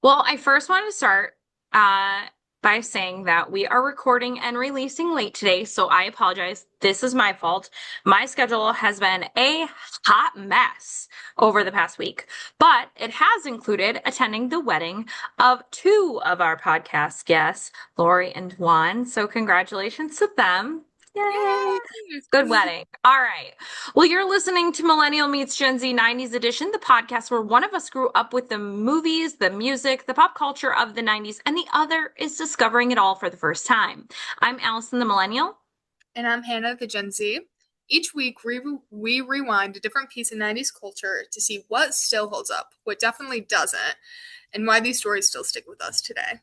Well, I first want to start uh, by saying that we are recording and releasing late today, so I apologize. This is my fault. My schedule has been a hot mess over the past week, but it has included attending the wedding of two of our podcast guests, Lori and Juan. So congratulations to them. Yay! Good Yay! wedding. All right. Well, you're listening to Millennial Meets Gen Z 90s Edition, the podcast where one of us grew up with the movies, the music, the pop culture of the 90s, and the other is discovering it all for the first time. I'm Allison, the Millennial. And I'm Hannah, the Gen Z. Each week, we rewind a different piece of 90s culture to see what still holds up, what definitely doesn't, and why these stories still stick with us today.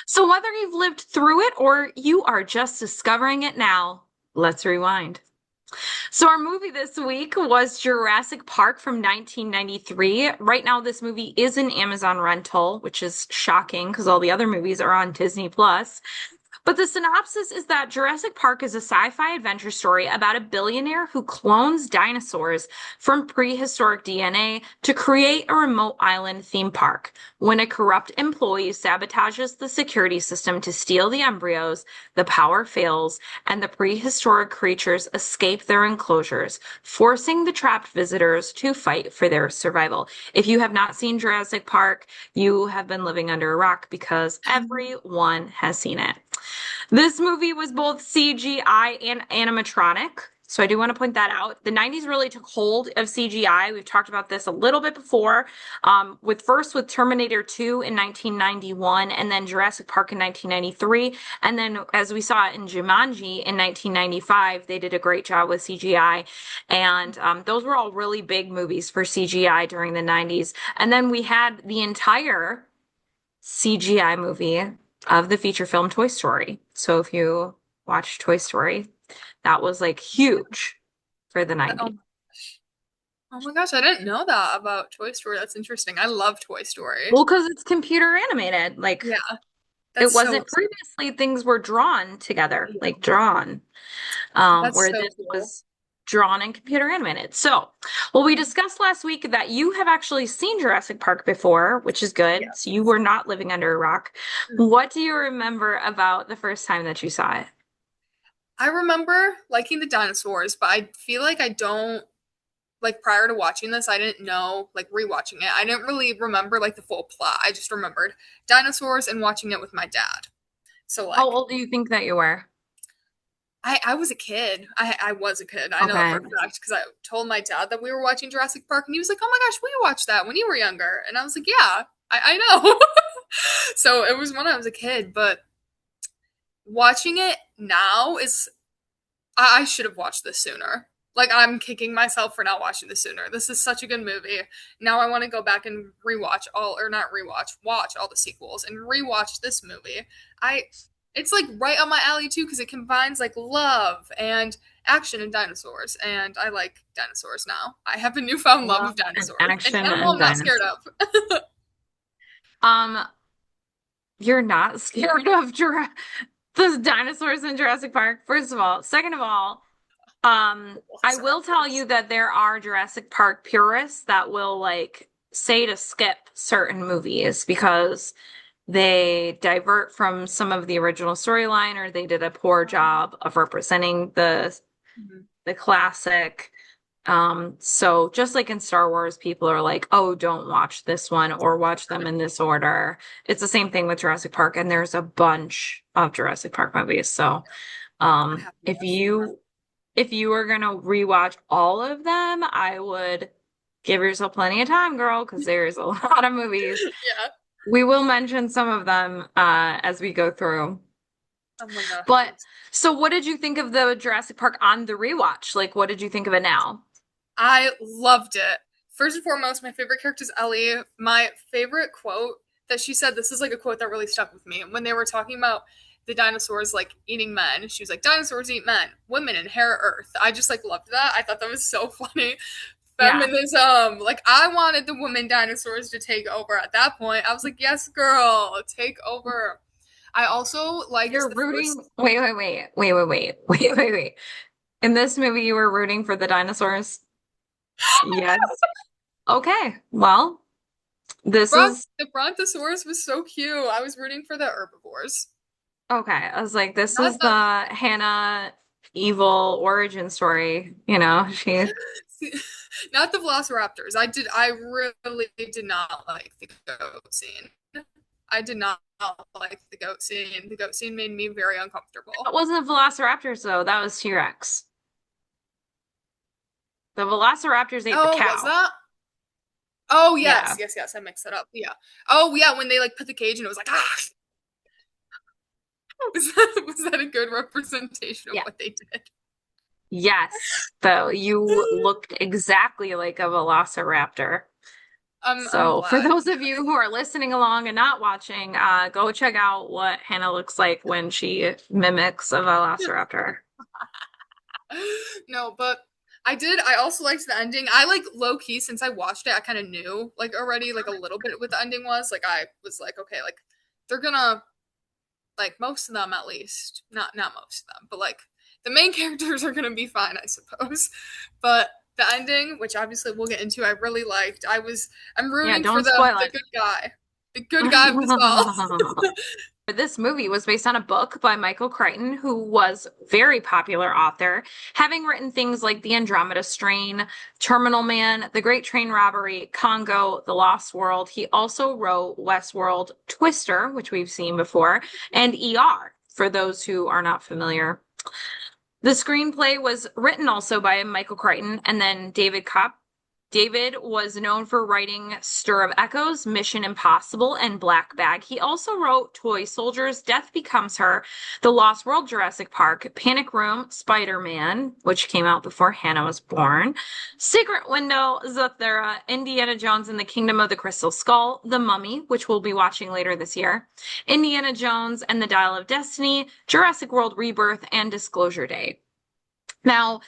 So, whether you've lived through it or you are just discovering it now, let's rewind. So, our movie this week was Jurassic Park from 1993. Right now, this movie is an Amazon rental, which is shocking because all the other movies are on Disney Plus. But the synopsis is that Jurassic Park is a sci-fi adventure story about a billionaire who clones dinosaurs from prehistoric DNA to create a remote island theme park. When a corrupt employee sabotages the security system to steal the embryos, the power fails, and the prehistoric creatures escape their enclosures, forcing the trapped visitors to fight for their survival. If you have not seen Jurassic Park, you have been living under a rock because everyone has seen it. This movie was both CGI and animatronic. So I do want to point that out. The 90s really took hold of CGI. We've talked about this a little bit before, with Terminator 2 in 1991, and then Jurassic Park in 1993. And then, as we saw in Jumanji in 1995, they did a great job with CGI. And those were all really big movies for CGI during the 90s. And then we had the entire CGI movie of the feature film Toy Story. So if you watch Toy Story, that was like huge for the 90s. Oh, oh my gosh, I didn't know that about Toy Story. That's interesting. I love Toy Story. Well, because it's computer animated. Like Yeah, it that's so wasn't previously things were drawn together, like drawn. that's Where so this cool. was drawn and computer animated. So, well, we discussed last week that you have actually seen Jurassic Park before, which is good. So you Yes. were not living under a rock. What do you remember about the first time that you saw it? I remember liking the dinosaurs, but I feel like I don't like prior to watching this, I didn't know, like rewatching it, I didn't really remember like the full plot. I just remembered dinosaurs and watching it with my dad. So How like old do you think that you were? I was a kid. I was a kid. I know that for Okay. a fact because I told my dad that we were watching Jurassic Park and he was like, "Oh my gosh, we watched that when you were younger." And I was like, "Yeah, I know." So it was when I was a kid, but watching it now is I should have watched this sooner. Like I'm kicking myself for not watching this sooner. This is such a good movie. Now I want to go back and rewatch all or not rewatch, watch all the sequels and rewatch this movie. I it's like right up my alley too because it combines like love and action and dinosaurs and I like dinosaurs now. I have a newfound love Love of and dinosaurs. An action animal and I'm not scared dinosaur. of. Um, you're not scared of the dinosaurs in Jurassic Park, first of all. Second of all, I will tell you that there are Jurassic Park purists that will like say to skip certain movies because they divert from some of the original storyline or they did a poor job of representing the classic. So just like in Star Wars, people are like, oh, don't watch this one or watch them in this order. It's the same thing with Jurassic Park, and there's a bunch of Jurassic Park movies. So I have to if watch more. you were gonna rewatch all of them, I would give yourself plenty of time, girl, because there's a lot of movies. Yeah. We will mention some of them as we go through. Oh my gosh. But so what did you think of the Jurassic Park on the rewatch? Like, what did you think of it now? I loved it. First and foremost, my favorite character is Ellie. My favorite quote that she said, this is like a quote that really stuck with me. When they were talking about the dinosaurs like eating men, she was like, dinosaurs eat men, women inherit Earth. I just like loved that. I thought that was so funny. Yeah. Feminism. Like I wanted the women dinosaurs to take over at that point. I was like, yes, girl, take over. I also liked You're the rooting. first Wait. In this movie, you were rooting for the dinosaurs? Yes. Okay. Well. This is The Brontosaurus was so cute. I was rooting for the herbivores. okay. I was like, this Not is the the Hannah evil origin story. You know, she, not the velociraptors. I really did not like the goat scene. I did not like the goat scene. The goat scene made me very that uncomfortable. wasn't Velociraptors though. That was T-Rex. The Velociraptors ate the Oh, was cow. that? Oh, yes, Yeah. yes, yes. I mixed that up. Yeah. Oh, yeah. When they like put the cage and it was like, ah, was that a good representation of Yeah. what they did? Yes. Though you looked exactly like a Velociraptor. I'm So for glad. those of you who are listening along and not watching, go check out what Hannah looks like when she mimics a Velociraptor. No, but I also liked the ending. I like low key since I watched it, I kind of knew like already like a little bit what the ending was. Like I was like, okay, like they're gonna like most of them at least. Not most of them, but like the main characters are gonna be fine, I suppose. But the ending, which obviously we'll get into, I really liked. I'm Yeah, rooting for don't spoil the it. good guy. The good guy of this all. This movie was based on a book by Michael Crichton, who was a very popular author, having written things like The Andromeda Strain, Terminal Man, The Great Train Robbery, Congo, The Lost World. He also wrote Westworld, Twister, which we've seen before, and ER, for those who are not familiar. The screenplay was written also by Michael Crichton and then David Kopp. David was known for writing Stir of Echoes, Mission Impossible, and Black Bag. He also wrote Toy Soldiers, Death Becomes Her, The Lost World, Jurassic Park, Panic Room, Spider-Man, which came out before Hannah was born, Secret Window, Zathura, Indiana Jones and the Kingdom of the Crystal Skull, The Mummy, which we'll be watching later this year, Indiana Jones and the Dial of Destiny, Jurassic World Rebirth, and Disclosure Day. Now,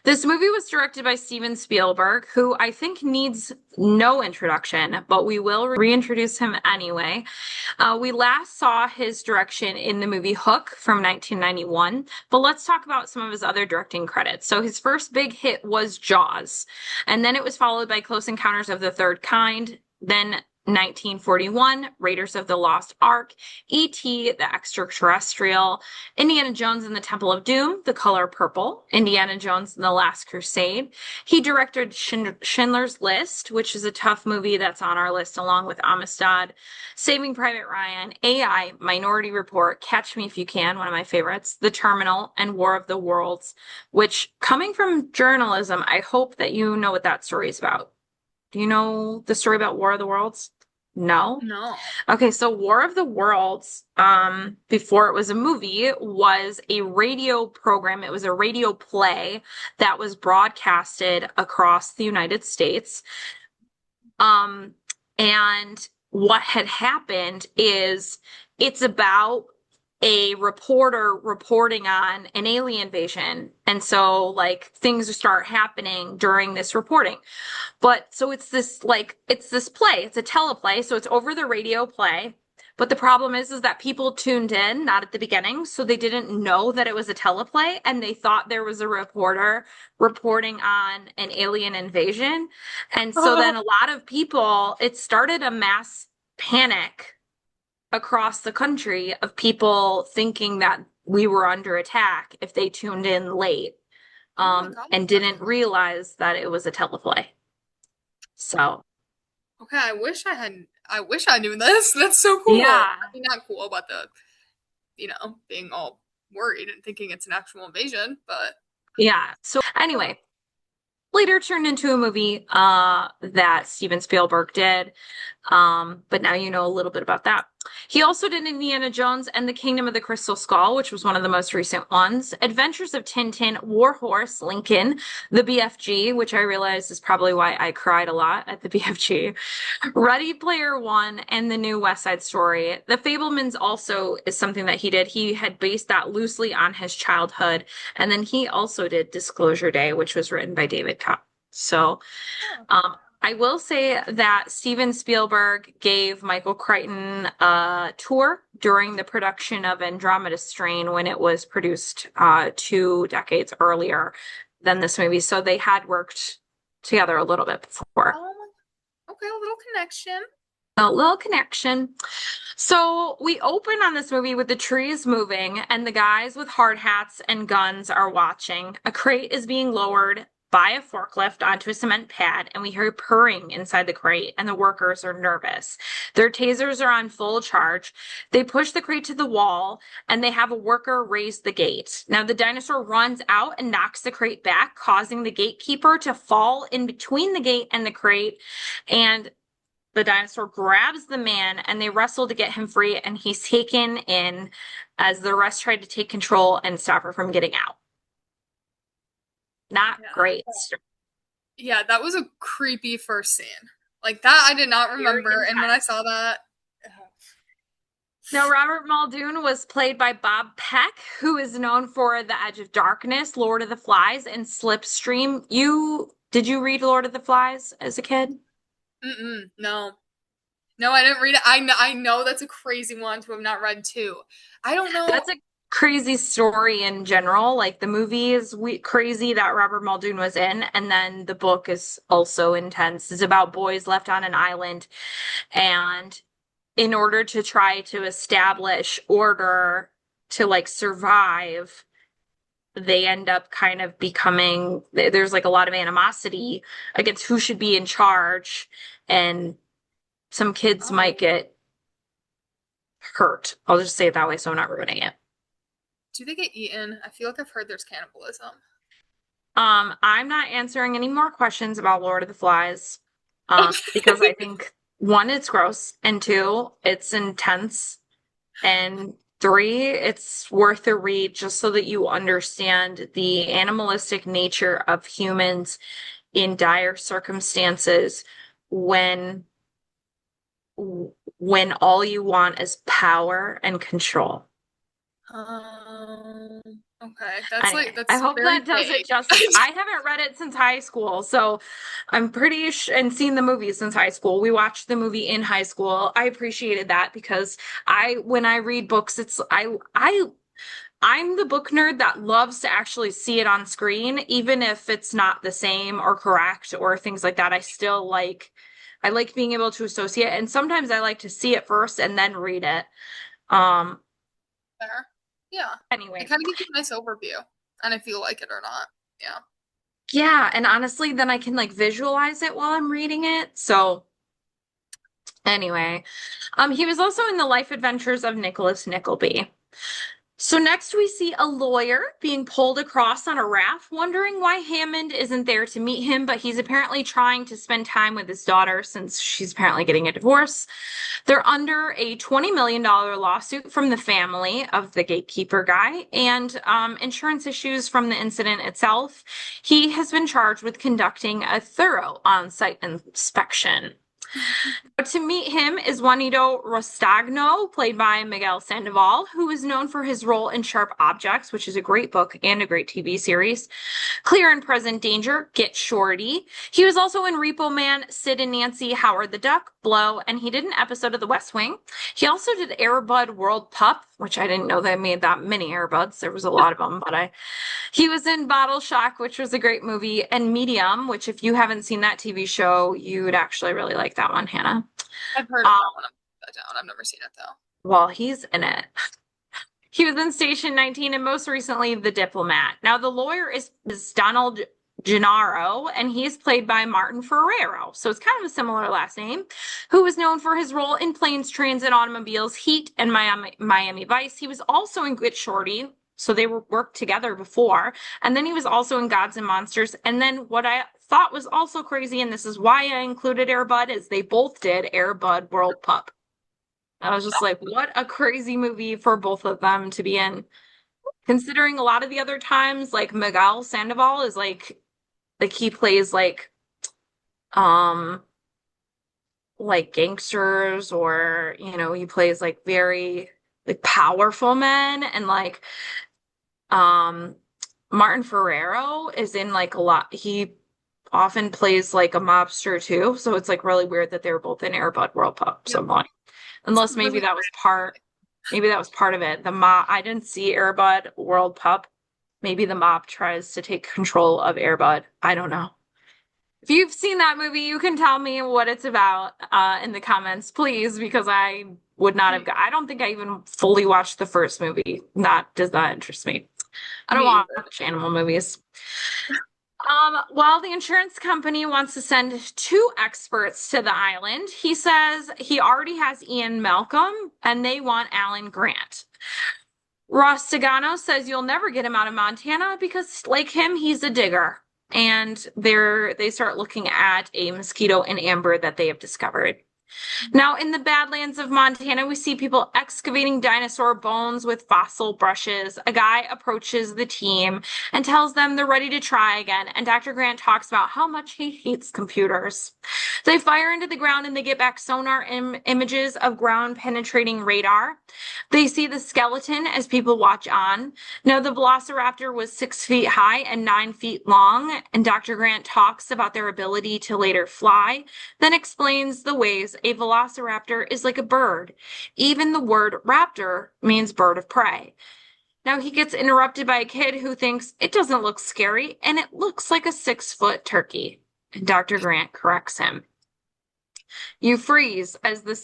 this movie was directed by Steven Spielberg, who I think needs no introduction, but we will reintroduce him anyway. We last saw his direction in the movie Hook from 1991, but let's talk about some of his other directing credits. So his first big hit was Jaws, and then it was followed by Close Encounters of the Third Kind, then 1941, Raiders of the Lost Ark, E.T., The Extraterrestrial, Indiana Jones and the Temple of Doom, The Color Purple, Indiana Jones and the Last Crusade. He directed Schindler's List, which is a tough movie that's on our list along with Amistad, Saving Private Ryan, AI, Minority Report, Catch Me If You Can, one of my favorites, The Terminal, and War of the Worlds, which, coming from journalism, I hope that you know what that story is about. Do you know the story about War of the Worlds? No? No. Okay, so War of the Worlds, before it was a movie, was a radio program. It was a radio play that was broadcasted across the United States. Um, and what had happened is it's about a reporter reporting on an alien invasion. And so, like, things start happening during this reporting. But so it's this play, it's a teleplay, so it's over the radio play. But the problem is that people tuned in, not at the beginning, so they didn't know that it was a teleplay and they thought there was a reporter reporting on an alien invasion. And so then a lot of people, it started a mass panic across the country of people thinking that we were under attack if they tuned in late, Oh my god. and didn't realize that it was a teleplay. So, Okay, I wish I knew this. That's so cool. yeah, I mean not cool about the, being all worried and thinking it's an actual invasion, but yeah. So, oh, anyway, later turned into a movie that Steven Spielberg did. But now you know a little bit about that. He also did Indiana Jones and the Kingdom of the Crystal Skull, which was one of the most recent ones. Adventures of Tintin, Warhorse, Lincoln, the BFG, which I realize is probably why I cried a lot at the BFG. Ready Player One and the new West Side Story. The Fablemans also is something that he did. He had based that loosely on his childhood. And then he also did Disclosure Day, which was written by David Kopp. So, huh. I will say that Steven Spielberg gave Michael Crichton a tour during the production of Andromeda Strain when it was produced 2 decades earlier than this movie. So they had worked together a little bit before. Okay, a little connection. A little connection. So we open on this movie with the trees moving, and the guys with hard hats and guns are watching. A crate is being lowered by a forklift onto a cement pad, and we hear purring inside the crate, and the workers are nervous. Their tasers are on full charge. They push the crate to the wall, and they have a worker raise the gate. Now the dinosaur runs out and knocks the crate back, causing the gatekeeper to fall in between the gate and the crate. And the dinosaur grabs the man and they wrestle to get him free, and he's taken in as the rest tried to take control and stop her from getting out. Not Yeah. great. Yeah, that was a creepy first scene. Like that I did not Very remember. And when I intense. saw that, Now, Robert Muldoon was played by Bob Peck, who is known for The Edge of Darkness, Lord of the Flies, and Slipstream. Did you read Lord of the Flies as a kid? no. No, I didn't read it. I know that's a crazy one to have not read too. I don't know. That's a crazy story in general. Like the movie is crazy that Robert Muldoon was in, and then the book is also intense. It's about boys left on an island, and in order to try to establish order to like survive, they end up kind of becoming there's like a lot of animosity against who should be in charge, and some kids might Oh, get hurt. I'll just say it that way so I'm not ruining it. do they get eaten? I feel like I've heard there's cannibalism. I'm not answering any more questions about Lord of the Flies, because I Okay. think one, it's gross, and two, it's intense, and three, it's worth a read just so that you understand the animalistic nature of humans in dire circumstances when when all you want is power and control. Um, okay. That's Anyway, like I that's hope very that does it vague. justice. I haven't read it since high school, so I'm pretty and seen the movie since high school. We watched the movie in high school. I appreciated that because when I read books, I'm the book nerd that loves to actually see it on screen, even if it's not the same or correct or things like that. I like being able to associate, and sometimes I like to see it first and then read it. Um, There. Yeah. It anyway, kind of gives you a nice overview, and if you like it or not. Yeah. yeah, and honestly, then I can like visualize it while I'm reading it. So anyway, he was also in the life adventures of Nicholas Nickleby. So next we see a lawyer being pulled across on a raft, wondering why Hammond isn't there to meet him, but he's apparently trying to spend time with his daughter since she's apparently getting a divorce. They're under a $20 million lawsuit from the family of the gatekeeper guy and insurance issues from the incident itself. He has been charged with conducting a thorough on-site inspection. To meet him is Juanito Rostagno, played by Miguel Sandoval, who is known for his role in Sharp Objects, which is a great book and a great TV series. Clear and Present Danger, Get Shorty. He was also in Repo Man, Sid and Nancy, Howard the Duck, Blow, and he did an episode of The West Wing. He also did Air Bud World Pup, which I didn't know they made that many Air Buds. There was a lot of them, but he was in Bottle Shock, which was a great movie, and Medium, which if you haven't seen that TV show, you'd actually really like that one, Hannah. I've heard of Um, that one. I'll put that down. I've never seen it though. well, he's in it. He was in Station 19 and most recently The Diplomat. Now, the lawyer is Donald Gennaro, and he's played by Martin Ferrero. So it's kind of a similar last name, who is known for his role in Planes, Trains, and Automobiles, Heat, and Miami Vice. He was also in Get Shorty. So they worked together before. And then he was also in Gods and Monsters. And then what I thought was also crazy, and this is why I included Air Bud, is they both did Air Bud World Pup. I was just like, what a crazy movie for both of them to be in. Considering a lot of the other times, like Miguel Sandoval is like he plays um like gangsters, or he plays like very like powerful men, and like um Martin Ferrero is in like a lot. He often plays like a mobster too, so it's like really weird that they were both in Air Bud World Pup. So Yep. I'm like, It's unless really maybe that was part of it. The mob, I didn't see Air Bud World Pup. Maybe the mob tries to take control of Air Bud. I don't know. If you've seen that movie, you can tell me what it's about in the comments, please, because I would not have. I don't think I even fully watched the first movie. Not does that interest me. I don't Me either. watch animal movies. While the insurance company wants to send two experts to the island, he says he already has Ian Malcolm and they want Alan Grant. Ross Sagano says you'll never get him out of Montana because, like him, he's a digger. And they start looking at a mosquito in amber that they have discovered. Now, in the Badlands of Montana, we see people excavating dinosaur bones with fossil brushes. A guy approaches the team and tells them they're ready to try again. And Dr. Grant talks about how much he hates computers. They fire into the ground and they get back sonar images of ground penetrating radar. They see the skeleton as people watch on. Now, the velociraptor was 6 feet high and 9 feet long. And Dr. Grant talks about their ability to later fly, then explains the ways a velociraptor is like a bird. Even the word raptor means bird of prey. Now he gets interrupted by a kid who thinks it doesn't look scary and it looks like a 6-foot turkey. And Dr. Grant corrects him. You freeze as you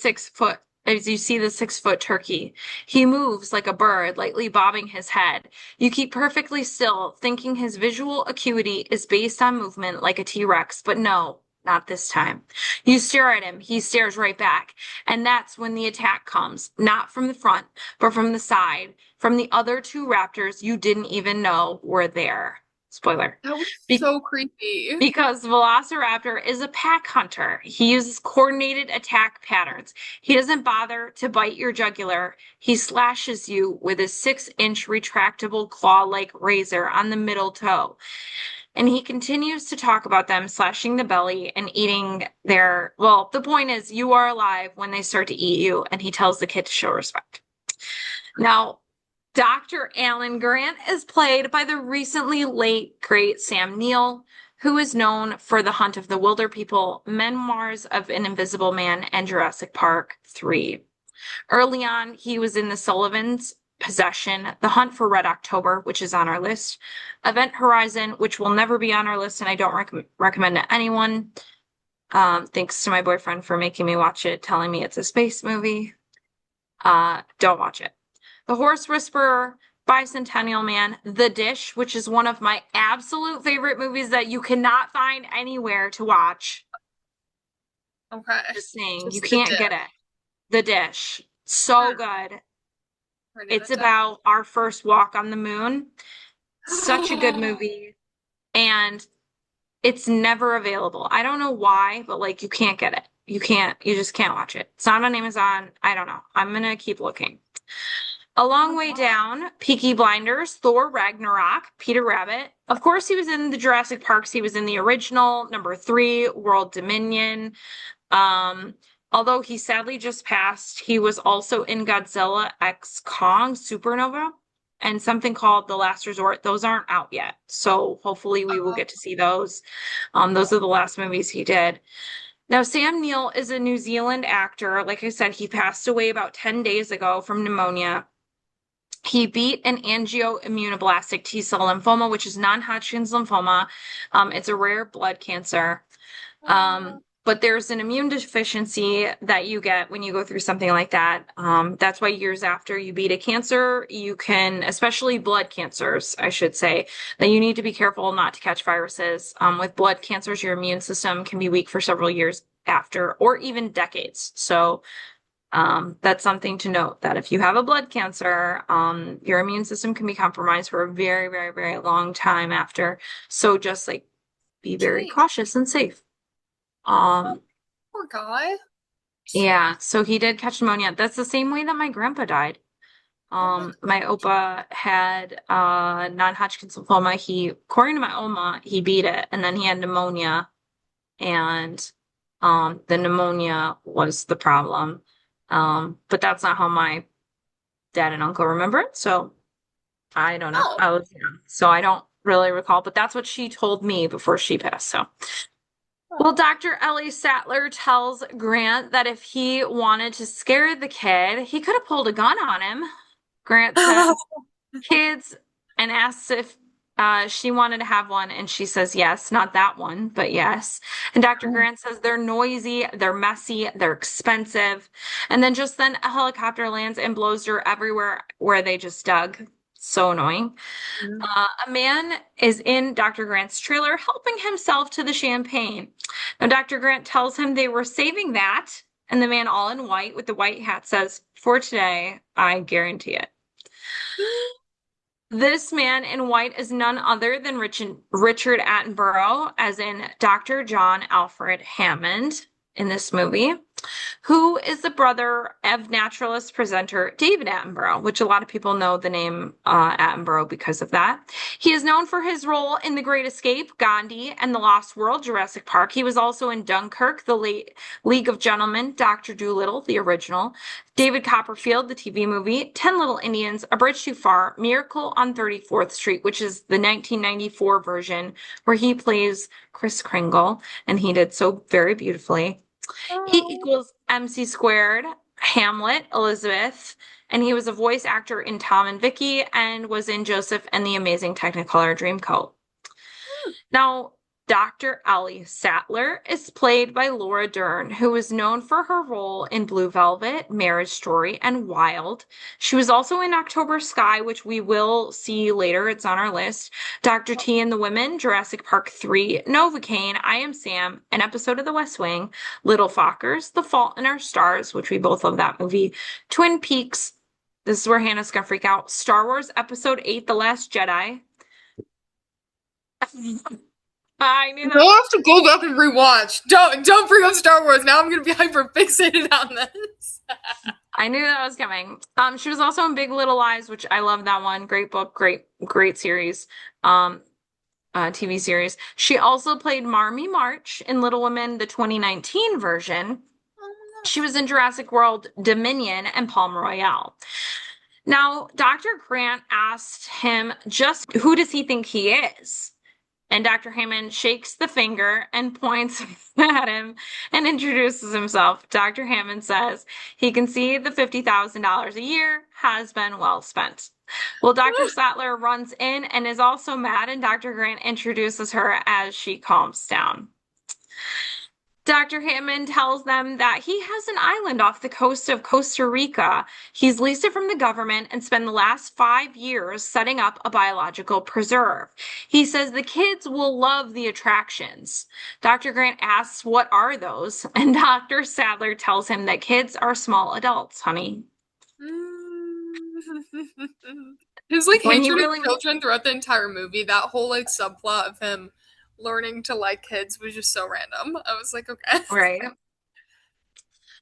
see the 6-foot turkey. He moves like a bird, lightly bobbing his head. You keep perfectly still, thinking his visual acuity is based on movement like a T-Rex, but no, not this time. You stare at him, he stares right back. And that's when the attack comes, not from the front, but from the side, from the other two raptors you didn't even know were there. Spoiler. That was Be- so creepy. because Velociraptor is a pack hunter. He uses coordinated attack patterns. He doesn't bother to bite your jugular. He slashes you with a 6-inch retractable claw-like razor on the middle toe. And he continues to talk about them slashing the belly and eating their, well, the point is you are alive when they start to eat you, and he tells the kid to show respect. Now, Dr. Alan Grant is played by the recently late, great Sam Neill, who is known for The Hunt of the Wilder People, Memoirs of an Invisible Man, and Jurassic Park 3. Early on, he was in The Sullivan's Possession, The Hunt for Red October, which is on our list, Event Horizon, which will never be on our list, and I don't recommend to anyone. Thanks to my boyfriend for making me watch it, telling me it's a space movie. Don't watch it. The Horse Whisperer, Bicentennial Man, The Dish, which is one of my absolute favorite movies that you cannot find anywhere to watch. Okay. Just saying, you Just the can't dip. get it. The Dish. So good. Writing It's that down. about our first walk on the moon. Such a good movie. And it's never available. I don't know why, but like you can't get it. You just can't watch it. It's not on Amazon. I don't know. I'm gonna keep looking. A long way down, Peaky Blinders, Thor Ragnarok, Peter Rabbit. Of course, he was in the Jurassic Parks. He was in the original, number 3, World Dominion. Although he sadly just passed, he was also in Godzilla X Kong Supernova and something called The Last Resort. Those aren't out yet. So hopefully we will get to see those. Those are the last movies he did. Now, Sam Neill is a New Zealand actor. Like I said, he passed away about 10 days ago from pneumonia. He beat an angioimmunoblastic T-cell lymphoma, which is non-Hodgkin's lymphoma. It's a rare blood cancer. But there's an immune deficiency that you get when you go through something like that. That's why years after you beat a cancer, you can, especially blood cancers, I should say, that you need to be careful not to catch viruses. With blood cancers, your immune system can be weak for several years after, or even decades. So that's something to note, that if you have a blood cancer, your immune system can be compromised for a very, very, very long time after. So just like be very Gee, cautious and safe. poor guy. Yeah, so he did catch pneumonia. That's the same way that my grandpa died. Oh my My opa had non-Hodgkin's lymphoma. According to my oma, he beat it, and then he had pneumonia, and the pneumonia was the problem. But that's not how my dad and uncle remember it, so I don't know. God. I was young, so I don't really recall, but that's what she told me before she passed, so. Well, Oh. Dr. Ellie Sattler tells Grant that if he wanted to scare the kid, he could have pulled a gun on him. Grant says, kids, and asks if She wanted to have one, and she says yes, not that one, but yes. And Dr. Grant says they're noisy, they're messy, they're expensive. And then just then a helicopter lands and blows dirt everywhere where they just dug. So annoying. Mhm. A man is in Dr. Grant's trailer helping himself to the champagne. Now, Dr. Grant tells him they were saving that, and the man, all in white with the white hat, says, "For today, I guarantee it." This man in white is none other than Richard Attenborough, as in Dr. John Alfred Hammond in this movie, who is the brother of naturalist presenter David Attenborough, which a lot of people know the name Attenborough because of that. He is known for his role in The Great Escape, Gandhi, and The Lost World, Jurassic Park. He was also in Dunkirk, The Late League of Gentlemen, Dr. Dolittle, the original, David Copperfield, the TV movie, 10 Little Indians, A Bridge Too Far, Miracle on 34th Street, which is the 1994 version where he plays Kris Kringle, and he did so very beautifully. E Oh. equals MC squared, Hamlet, Elizabeth, and he was a voice actor in Tom and Vicky and was in Joseph and the Amazing Technicolor Dreamcoat. Now, Dr. Ellie Sattler is played by Laura Dern, who is known for her role in Blue Velvet, Marriage Story, and Wild. She was also in October Sky, which we will see later. It's on our list. Dr. T and the Women, Jurassic Park 3, Novocaine, I Am Sam, an episode of The West Wing, Little Fockers, The Fault in Our Stars, which we both love that movie, Twin Peaks. This is where Hannah's gonna freak out. Star Wars Episode 8, The Last Jedi. I knew that. We'll have to go back and rewatch. Don't bring up Star Wars. Now I'm gonna be hyper fixated on this. I knew that was coming. She was also in Big Little Lies, which I love that one. Great book, great series. TV series. She also played Marmee March in Little Women, the 2019 version. Oh my She gosh. was in Jurassic World Dominion and Palm Royale. Now, Dr. Grant asked him just who does he think he is? And Dr. Hammond shakes the finger and points at him and introduces himself. Dr. Hammond says he can see the $50,000 a year has been well spent. Well, Dr. Sattler runs in and is also mad, and Dr. Grant introduces her as she calms down. Dr. Hammond tells them that he has an island off the coast of Costa Rica. He's leased it from the government and spent the last 5 years setting up a biological preserve. He says the kids will love the attractions. Dr. Grant asks, "What are those?" And Dr. Sadler tells him that kids are small adults, honey. His like When he hatred of really was children throughout the entire movie, that whole like subplot of him learning to like kids was just so random. I was like, okay. right.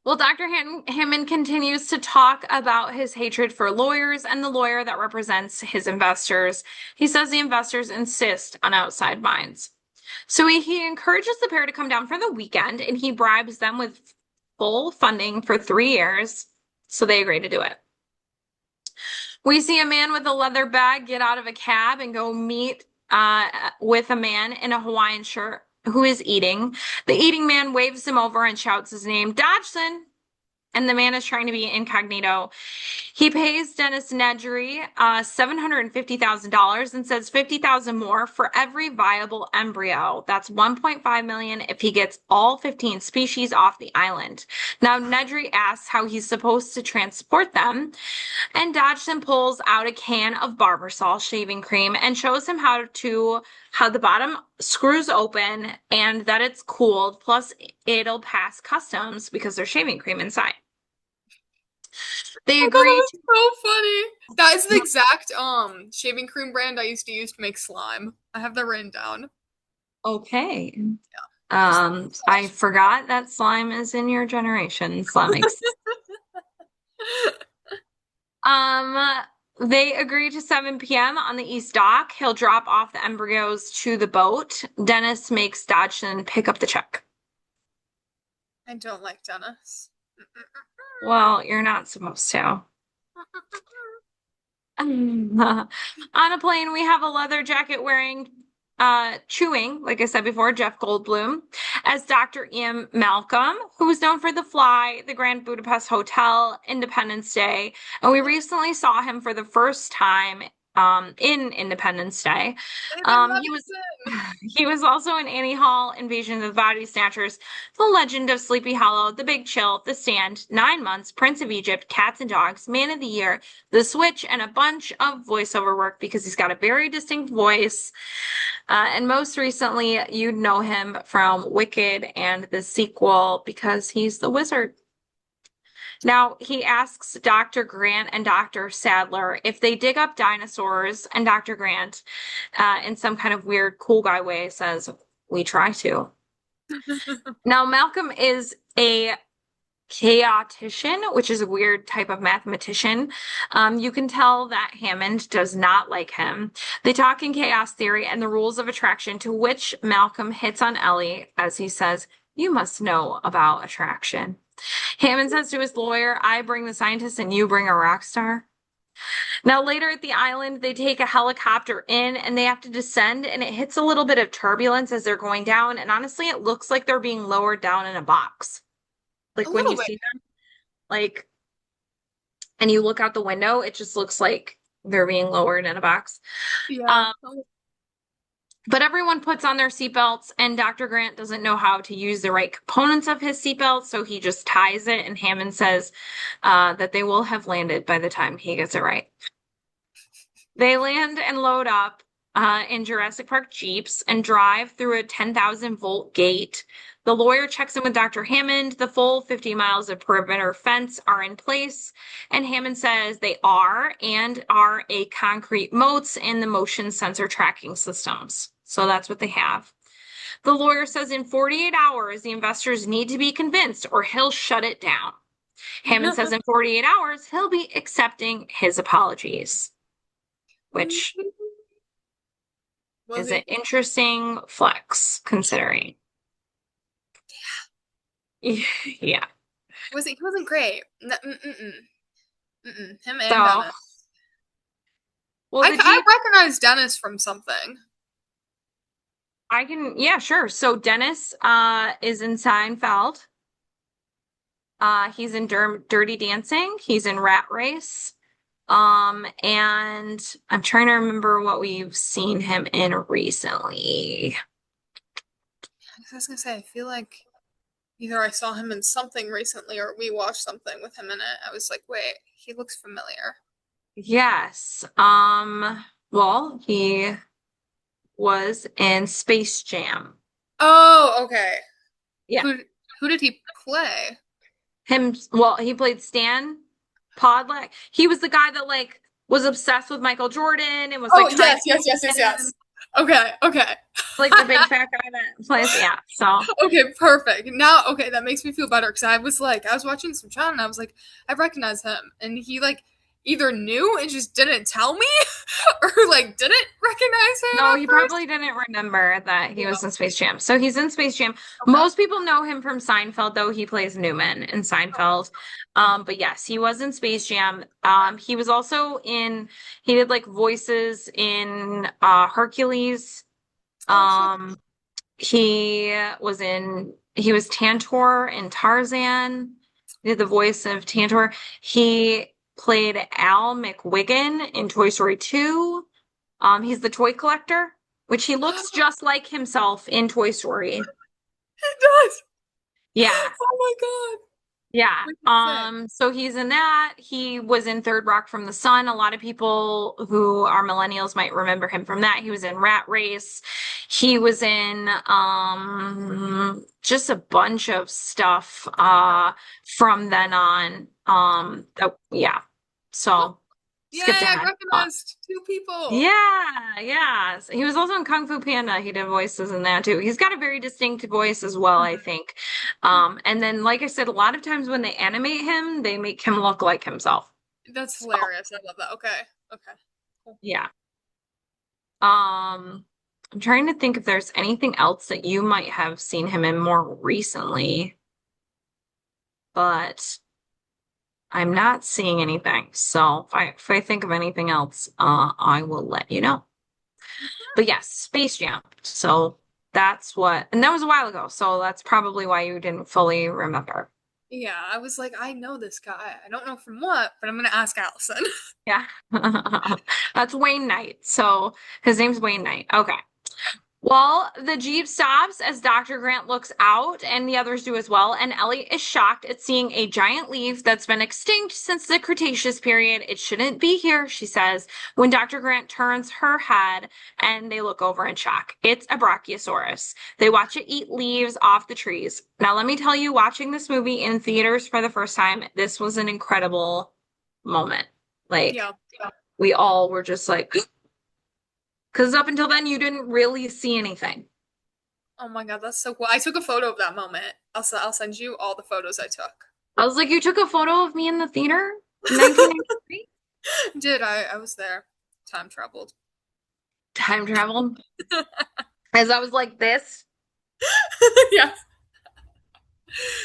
Well, Dr. Hammond continues to talk about his hatred for lawyers and the lawyer that represents his investors. He says the investors insist on outside minds. So he encourages the pair to come down for the weekend, and he bribes them with full funding for 3 years. So they agree to do it. We see a man with a leather bag get out of a cab and go meet with a man in a Hawaiian shirt who is eating. The eating man waves him over and shouts his name, "Dodgson." And the man is trying to be incognito. He pays Dennis Nedry $750,000 and says 50,000 more for every viable embryo. That's 1.5 million if he gets all 15 species off the island. Now Nedry asks how he's supposed to transport them, and Dodgson pulls out a can of Barbasol shaving cream and shows him how the bottom screws open and that it's cooled, plus it'll pass customs because there's shaving cream inside. They I thought agree that was so funny. That is the exact shaving cream brand I used to use to make slime. I have that written down. okay. Just I forgot that slime is in your generation. Slime makes They agree to 7 p.m. on the East Dock. He'll drop off the embryos to the boat. Dennis makes Dodgson pick up the check. I don't like Dennis. Well, you're not supposed to. On a plane, we have a leather jacket wearing, chewing, like I said before, Jeff Goldblum, as Dr. Ian Malcolm, who was known for The Fly, the Grand Budapest Hotel, Independence Day. And we recently saw him for the first time in Independence Day. They've been loving He was them. he was also in Annie Hall, Invasion of the Body Snatchers, The Legend of Sleepy Hollow, The Big Chill, The Stand, 9 Months, Prince of Egypt, Cats and Dogs, Man of the Year, The Switch, and a bunch of voiceover work because he's got a very distinct voice. And most recently, you'd know him from Wicked and the sequel because he's the wizard. Now, he asks Dr. Grant and Dr. Sadler if they dig up dinosaurs, and Dr. Grant, in some kind of weird cool guy way, says, "We try to." Now, Malcolm is a chaotician, which is a weird type of mathematician. You can tell that Hammond does not like him. They talk in chaos theory and the rules of attraction, to which Malcolm hits on Ellie as he says, "You must know about attraction." Hammond says to his lawyer, "I bring the scientist and you bring a rock star." Now, later at the island, they take a helicopter in and they have to descend, and it hits a little bit of turbulence as they're going down. And honestly, it looks like they're being lowered down in a box. A Like when little you bit. see them, like, and you look out the window, it just looks like they're being lowered in a box. Yeah. Um, but everyone puts on their seatbelts, and Dr. Grant doesn't know how to use the right components of his seatbelt, so he just ties it. And Hammond says that they will have landed by the time he gets it right. They land and load up in Jurassic Park Jeeps and drive through a 10,000-volt gate. The lawyer checks in with Dr. Hammond. The full 50 miles of perimeter fence are in place, and Hammond says they are a concrete moats and the motion sensor tracking systems. So that's what they have. The lawyer says in 48 hours, the investors need to be convinced or he'll shut it down. Hammond says in 48 hours, he'll be accepting his apologies, which Was is an he? interesting flex considering. Yeah. Was he? He wasn't great. Mm-mm. Mm-mm. Him and So, Dennis. well, the I Jeep, recognize Dennis from something. I can, yeah, sure. So Dennis is in Seinfeld. He's in Dirty Dancing. He's in Rat Race. And I'm trying to remember what we've seen him in recently. I was gonna say, I feel like either I saw him in something recently or we watched something with him in it. I was like, wait, he looks familiar. Yes. Well, he was in Space Jam. Oh, okay. Yeah. Who who did he play? Well, he played Stan Podlack. He was the guy that like was obsessed with Michael Jordan and was Oh, like trying yes, to yes, yes, be yes, him. yes. Okay, okay. Like the big fat guy that plays, yeah. So Okay, perfect. Now, okay, that makes me feel better because I was like, I was watching some show and I was like, I recognize him, and he like either knew and just didn't tell me, or like didn't recognize him no, at he first. probably didn't remember that he Yeah. was in Space Jam. So he's in Space Jam. Okay. Most people know him from Seinfeld, though he plays Newman in Seinfeld. But yes, he was in Space Jam. He was also he did like voices in Hercules. Oh shit. Um, he was Tantor in Tarzan. He did the voice of Tantor. He played Al McWiggin in Toy Story 2. He's the toy collector, which he looks just like himself in Toy Story. It does. Yeah. Oh my god. Yeah. What you say? So he's in that. He was in Third Rock from the Sun. A lot of people who are millennials might remember him from that. He was in Rat Race. He was in just a bunch of stuff from then on. Yeah. Oh, So yay! skipped I ahead. recognized two people. Yeah, yeah. He was also in Kung Fu Panda. He did voices in that too. He's got a very distinct voice as well, I think. And then, like I said, a lot of times when they animate him, they make him look like himself. That's So, hilarious. I love that. Okay. Okay. Cool. yeah. I'm trying to think if there's anything else that you might have seen him in more recently, but I'm not seeing anything. So if I think of anything else, I will let you know. But yes, Space Jam. So and that was a while ago. So that's probably why you didn't fully remember. Yeah, I was like, I know this guy. I don't know from what, but I'm gonna ask Allison. Yeah. That's Wayne Knight. So his name's Wayne Knight. Okay. Well, the Jeep stops as Dr. Grant looks out, and the others do as well. And Ellie is shocked at seeing a giant leaf that's been extinct since the Cretaceous period. It shouldn't be here, she says, when Dr. Grant turns her head and they look over in shock. It's a Brachiosaurus. They watch it eat leaves off the trees. Now, let me tell you, watching this movie in theaters for the first time, this was an incredible moment. Like, Yeah. we all were just like, because up until then, you didn't really see anything. Oh my God, that's so cool. I took a photo of that moment. I'll send you all the photos I took. I was like, you took a photo of me in the theater in 1993? Did I was there. Time traveled. Time traveled. As I was like this, Yeah.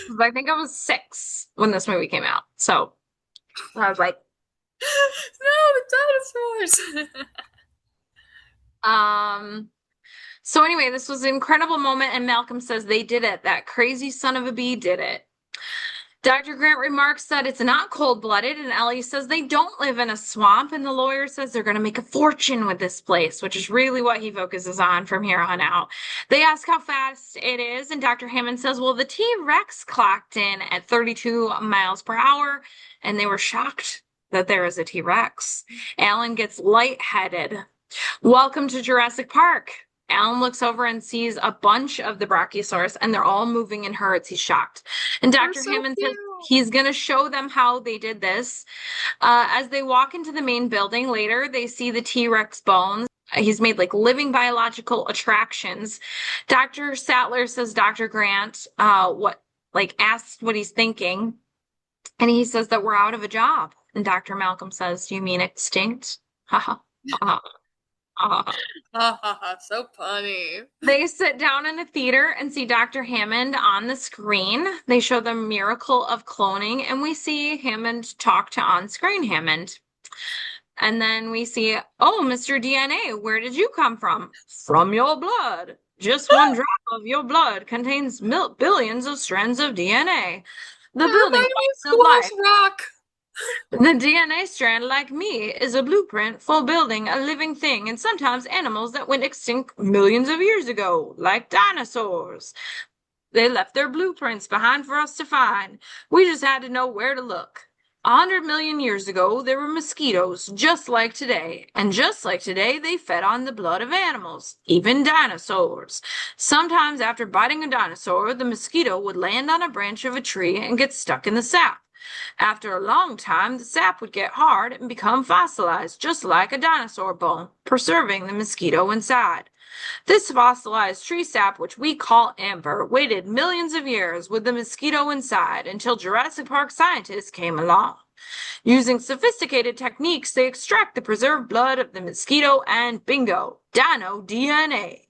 'cause I think I was 6 when this movie came out. So I was like, No, the dinosaurs. um, so anyway, this was an incredible moment, and Malcolm says they did it. That crazy son of a bee did it. Dr. Grant remarks that it's not cold-blooded, and Ellie says they don't live in a swamp, and the lawyer says they're going to make a fortune with this place, which is really what he focuses on from here on out. They ask how fast it is, and Dr. Hammond says, well, the T-Rex clocked in at 32 miles per hour, and they were shocked that there is a T-Rex. Alan gets lightheaded. Welcome to Jurassic Park. Alan looks over and sees a bunch of the Brachiosaurus, and they're all moving in herds. He's shocked. And They're Dr. so Hammond says cute. he's going to show them how they did this. As they walk into the main building later, they see the T-Rex bones. He's made like living biological attractions. Dr. Sattler says Dr. Grant asked what he's thinking, and he says that we're out of a job. And Dr. Malcolm says, "Do you mean extinct?" Haha. Ha ha ha, so funny. They sit down in a theater and see Dr. Hammond on the screen. They show the miracle of cloning, and we see Hammond talk to on-screen Hammond. And then we see, oh, Mr. DNA, where did you come from? From your blood. Just one drop of your blood contains billions of strands of DNA. The building Hermione blocks of life. Schools rock. The DNA strand, like me, is a blueprint for building a living thing, and sometimes animals that went extinct millions of years ago, like dinosaurs. They left their blueprints behind for us to find. We just had to know where to look. 100 million years ago, there were mosquitoes, just like today. And just like today, they fed on the blood of animals, even dinosaurs. Sometimes after biting a dinosaur, the mosquito would land on a branch of a tree and get stuck in the sap. After a long time, the sap would get hard and become fossilized, just like a dinosaur bone, preserving the mosquito inside. This fossilized tree sap, which we call amber, waited millions of years with the mosquito inside until Jurassic Park scientists came along. Using sophisticated techniques, they extract the preserved blood of the mosquito and bingo, dino DNA.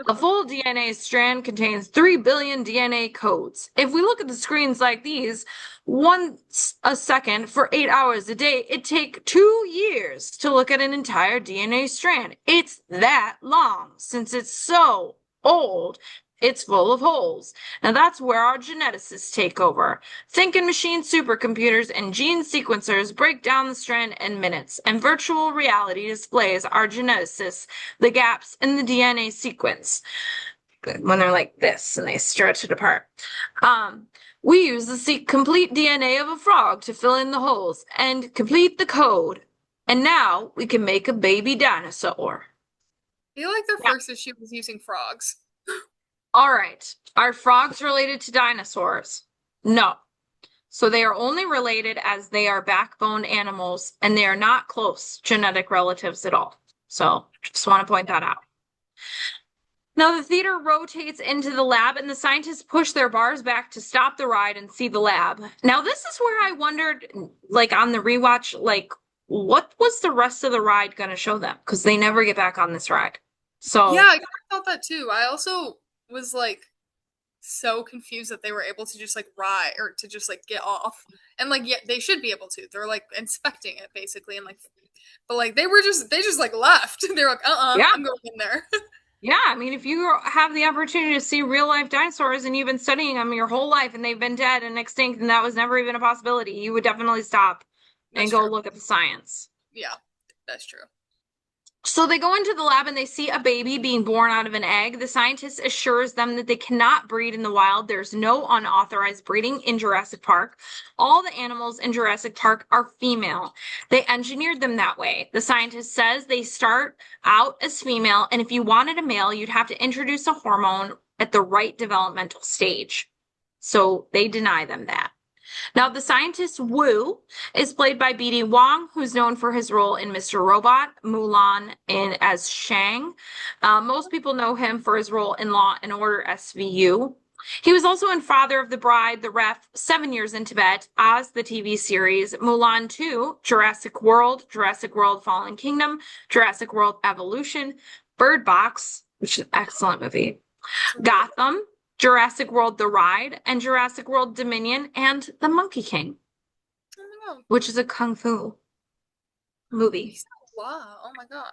A full DNA strand contains 3 billion DNA codes. If we look at the screens like these, once a second for 8 hours a day, it'd take 2 years to look at an entire DNA strand. It's that long. Since it's so old, it's full of holes. Now that's where our geneticists take over. Thinking machine supercomputers and gene sequencers break down the strand in minutes, and virtual reality displays our geneticists the gaps in the DNA sequence when they're like this and they stretch it apart. We use the complete DNA of a frog to fill in the holes and complete the code. And now we can make a baby dinosaur. I feel like their Yeah. first issue was using frogs. All right. Are frogs related to dinosaurs? No. So they are only related as they are backbone animals and they are not close genetic relatives at all. So just want to point that out. Now the theater rotates into the lab and the scientists push their bars back to stop the ride and see the lab. Now this is where I wondered, like on the rewatch, like what was the rest of the ride going to show them? Because they never get back on this ride. So Yeah, I kind of thought that too. I also was like so confused that they were able to just like ride or to just like get off. And like yeah, they should be able to. They're like inspecting it basically and like but like they just like left. They were like, yeah, I'm going in there. Yeah, I mean, if you have the opportunity to see real life dinosaurs and you've been studying them your whole life and they've been dead and extinct and that was never even a possibility, you would definitely stop and That's go true. look at the science. Yeah, that's true. So they go into the lab and they see a baby being born out of an egg. The scientist assures them that they cannot breed in the wild. There's no unauthorized breeding in Jurassic Park. All the animals in Jurassic Park are female. They engineered them that way. The scientist says they start out as female, and if you wanted a male, you'd have to introduce a hormone at the right developmental stage. So they deny them that. Now, the scientist Wu is played by BD Wong, who's known for his role in Mr. Robot, Mulan, and as Shang. Most people know him for his role in Law and Order SVU. He was also in Father of the Bride, The Ref, 7 Years in Tibet, Oz, the TV series, Mulan 2, Jurassic World, Jurassic World Fallen Kingdom, Jurassic World Evolution, Bird Box, which is an excellent movie, It's really good. Gotham, Jurassic World The Ride, and Jurassic World Dominion, and The Monkey King, Oh my god. which is a kung fu movie. He's not a lot. Oh my god.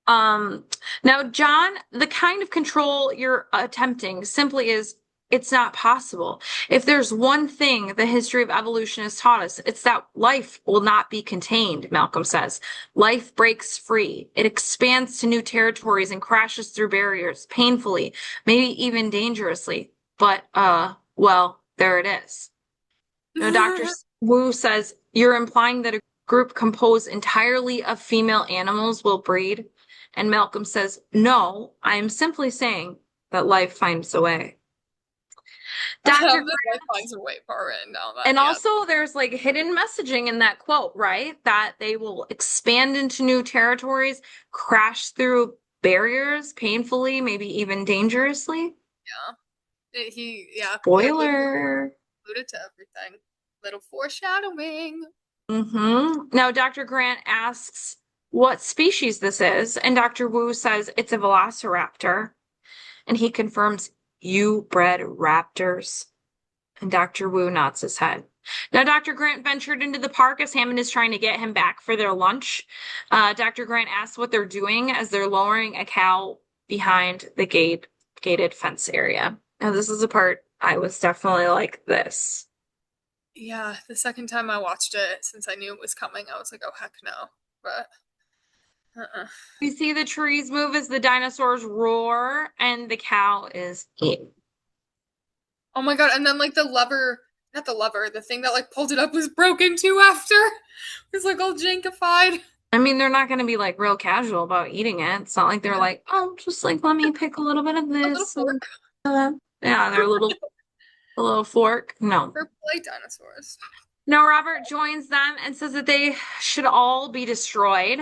Um, Now, John, the kind of control you're attempting simply is it's not possible. If there's one thing the history of evolution has taught us, it's that life will not be contained, Malcolm says. Life breaks free. It expands to new territories and crashes through barriers painfully, maybe even dangerously. But, well, there it is. No, Dr. Wu says you're implying that a group composed entirely of female animals will breed. And Malcolm says, no, I am simply saying that life finds a way. I Dr. have the life finds a way part written down that. And Yeah. also, there's like hidden messaging in that quote, right? That they will expand into new territories, crash through barriers painfully, maybe even dangerously. Yeah. He Spoiler. alluded to everything. Little foreshadowing. Now, Dr. Grant asks what species this is, and Dr. Wu says it's a velociraptor, and he confirms you bred raptors, and Dr. Wu nods his head. Now, Dr. Grant ventured into the park as Hammond is trying to get him back for their lunch. Dr. Grant asks what they're doing as they're lowering a cow behind the gated fence area. Now, this is a part I was definitely like this. Yeah, the second time I watched it, since I knew it was coming, I was like, oh heck no. But uh-uh. We see the trees move as the dinosaurs roar, and the cow is eaten. Oh my god, and then like the lever, not the lever, the thing that like pulled it up was broken too after. It was like all jankified. I mean, they're not going to be like real casual about eating it. It's not like they're Yeah. like, oh, just like let me pick a little bit of A little this. And, fork yeah, they're a little fork. No. for play dinosaurs. No, Robert joins them and says that they should all be destroyed.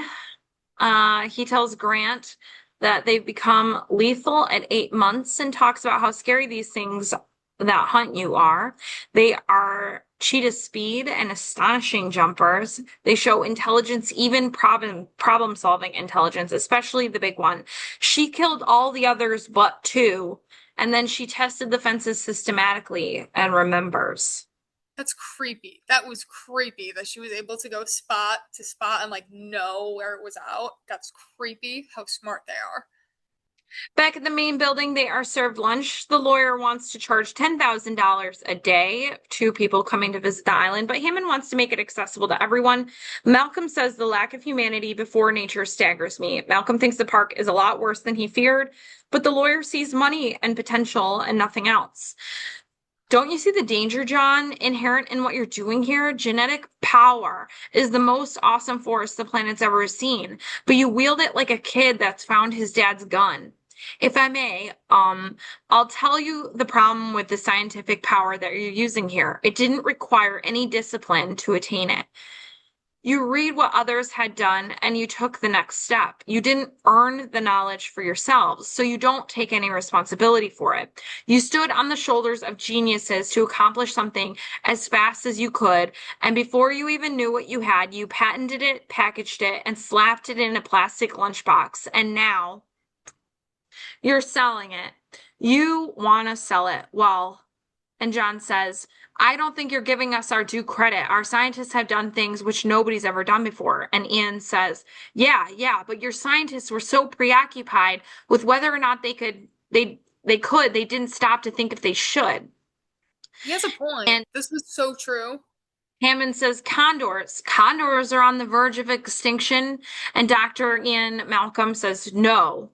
He tells Grant that they've become lethal at 8 months and talks about how scary these things that hunt you are. They are cheetah speed and astonishing jumpers. They show intelligence, even problem solving intelligence, especially the big one. She killed all the others but two, and then she tested the fences systematically and remembers. That's creepy. That was creepy that she was able to go spot to spot and like know where it was out. That's creepy how smart they are. Back at the main building, they are served lunch. The lawyer wants to charge $10,000 a day to people coming to visit the island, but Hammond wants to make it accessible to everyone. Malcolm says the lack of humanity before nature staggers me. Malcolm thinks the park is a lot worse than he feared, but the lawyer sees money and potential and nothing else. Don't you see the danger, John, inherent in what you're doing here? Genetic power is the most awesome force the planet's ever seen, but you wield it like a kid that's found his dad's gun. If I may, I'll tell you the problem with the scientific power that you're using here. It didn't require any discipline to attain it. You read what others had done and you took the next step. You didn't earn the knowledge for yourselves, so you don't take any responsibility for it. You stood on the shoulders of geniuses to accomplish something as fast as you could, and before you even knew what you had, you patented it, packaged it, and slapped it in a plastic lunchbox. And now you're selling it. You want to sell it. Well, And John says, I don't think you're giving us our due credit. Our scientists have done things which nobody's ever done before. And Ian says, yeah, but your scientists were so preoccupied with whether or not they didn't stop to think if they should. He has a point. And This was so true. Hammond says condors. Condors are on the verge of extinction. And Dr. Ian Malcolm says no.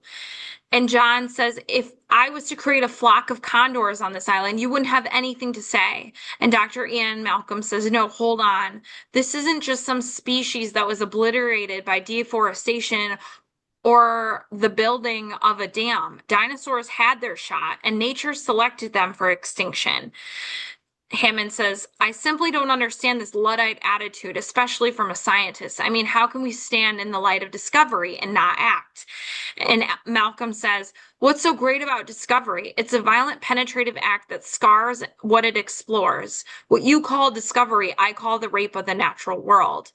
And John says, if I was to create a flock of condors on this island, you wouldn't have anything to say. And Dr. Ian Malcolm says, no, hold on. This isn't just some species that was obliterated by deforestation or the building of a dam. Dinosaurs had their shot, and nature selected them for extinction. Hammond says, I simply don't understand this Luddite attitude, especially from a scientist. I mean, how can we stand in the light of discovery and not act? And Malcolm says, what's so great about discovery? It's a violent, penetrative act that scars what it explores. What you call discovery, I call the rape of the natural world.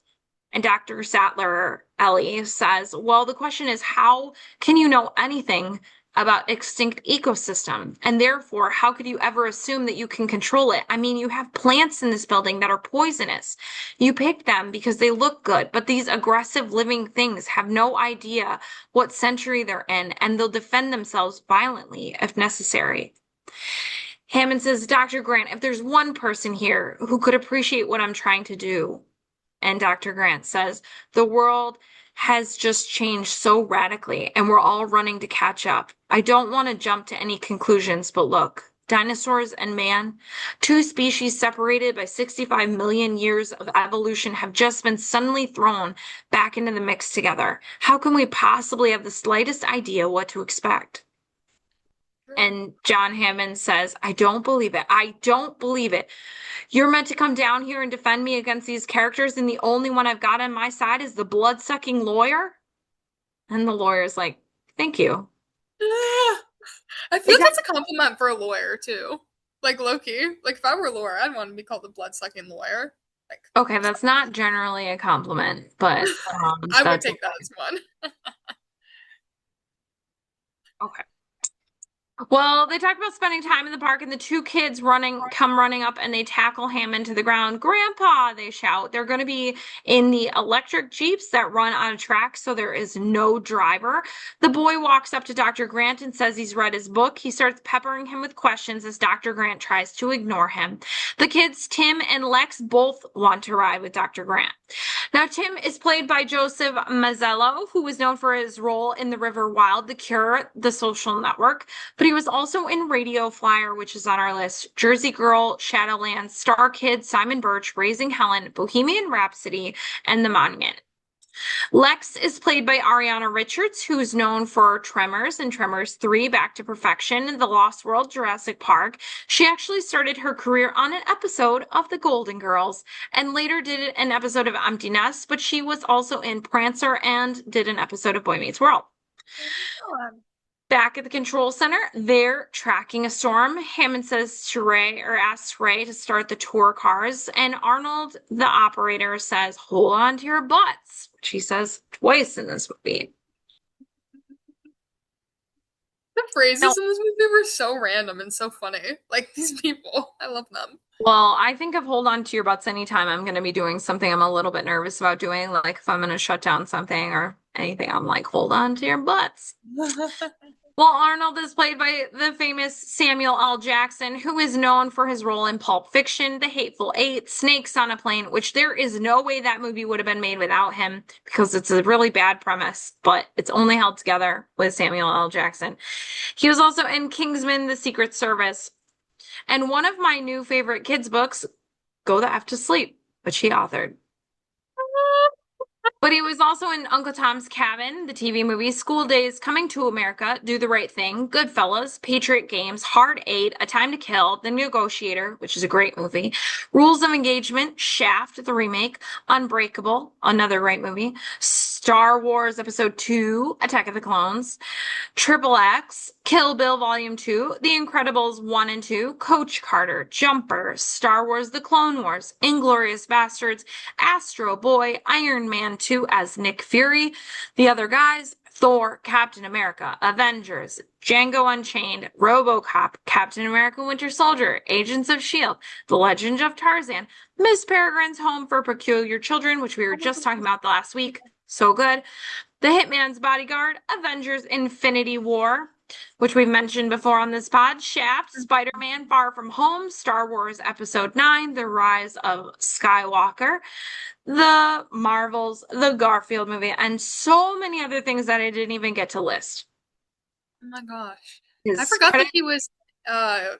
And Dr. Sattler Ellie says, well, the question is, how can you know anything about extinct ecosystem? And therefore, how could you ever assume that you can control it? I mean, you have plants in this building that are poisonous. You pick them because they look good, but these aggressive living things have no idea what century they're in, and they'll defend themselves violently if necessary. Hammond says, Dr. Grant, if there's one person here who could appreciate what I'm trying to do. And Dr. Grant says, the world has just changed so radically, and we're all running to catch up. I don't want to jump to any conclusions, but look, dinosaurs and man, two species separated by 65 million years of evolution, have just been suddenly thrown back into the mix together. How can we possibly have the slightest idea what to expect? And John Hammond says, I don't believe it. I don't believe it. You're meant to come down here and defend me against these characters, and the only one I've got on my side is the blood-sucking lawyer? And the lawyer's like, thank you. I feel like that's a compliment for a lawyer, too. Like, Loki. Like, if I were a lawyer, I'd want to be called the blood-sucking lawyer. Like, Okay, that's not generally a compliment, but I would that's take that as one. okay. Well, they talk about spending time in the park, and the two kids come running up, and they tackle Hammond to the ground. Grandpa, they shout. They're going to be in the electric Jeeps that run on a track, so there is no driver. The boy walks up to Dr. Grant and says he's read his book. He starts peppering him with questions as Dr. Grant tries to ignore him. The kids, Tim and Lex, both want to ride with Dr. Grant. Now, Tim is played by Joseph Mazzello, who was known for his role in The River Wild, The Cure, The Social Network, but he was also in Radio Flyer, which is on our list, Jersey Girl, Shadowlands, Star Kids, Simon Birch, Raising Helen, Bohemian Rhapsody, and The Monument. Lex is played by Ariana Richards, who is known for Tremors and Tremors 3, Back to Perfection, The Lost World, Jurassic Park. She actually started her career on an episode of The Golden Girls and later did an episode of Empty Nest, but she was also in Prancer and did an episode of Boy Meets World. Back at the control center, they're tracking a storm. Hammond says to Ray, or asks Ray to start the tour cars, and Arnold, the operator, says, hold on to your butts, which he says twice in this movie. The phrases in this movie were so random and so funny. Like, these people, I love them. Well, I think of hold on to your butts anytime I'm going to be doing something I'm a little bit nervous about doing, like if I'm going to shut down something or anything, I'm like, hold on to your butts. Well, Arnold is played by the famous Samuel L. Jackson, who is known for his role in Pulp Fiction, The Hateful Eight, Snakes on a Plane, which there is no way that movie would have been made without him because it's a really bad premise, but it's only held together with Samuel L. Jackson. He was also in Kingsman, The Secret Service, and one of my new favorite kids' books, Go the F to Sleep, which he authored. But he was also in Uncle Tom's Cabin, the TV movie, School Days, Coming to America, Do the Right Thing, Goodfellas, Patriot Games, Hard Eight, A Time to Kill, The Negotiator, which is a great movie, Rules of Engagement, Shaft, the remake, Unbreakable, another great movie, Star Wars Episode 2, Attack of the Clones, Triple X, Kill Bill Volume 2, The Incredibles 1 and 2, Coach Carter, Jumper, Star Wars The Clone Wars, Inglourious Basterds, Astro Boy, Iron Man 2 as Nick Fury, The Other Guys, Thor, Captain America, Avengers, Django Unchained, RoboCop, Captain America Winter Soldier, Agents of S.H.I.E.L.D., The Legend of Tarzan, Miss Peregrine's Home for Peculiar Children, which we were just talking about the last week. So good. The Hitman's Bodyguard, Avengers Infinity War, which we've mentioned before on this pod, Shaft, Spider-Man Far From Home, Star Wars Episode 9, The Rise of Skywalker, the Marvels, the Garfield movie, and so many other things that I didn't even get to list. Oh my gosh. I His forgot that credit, he was uh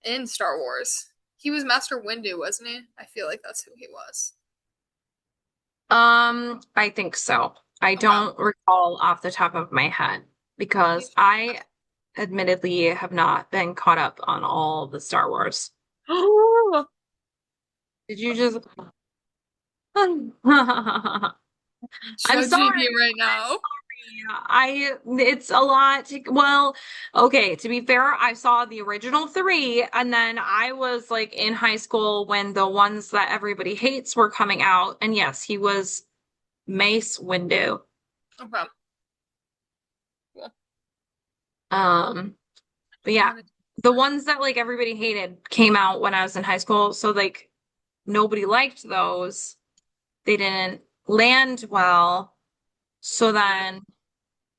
in Star Wars. He was Master Windu, wasn't he? I feel like that's who he was. I think so. I Okay. don't recall off the top of my head because I admittedly have not been caught up on all the Star Wars. Oh, Did you just I'm judging sorry. me right now. It's a lot well, okay, to be fair, I saw the original three, and then I was like in high school when the ones that everybody hates were coming out, and yes, he was Mace Windu. Okay. Cool. Um, but yeah, the ones that like everybody hated came out when I was in high school, so like nobody liked those. They didn't land well, so then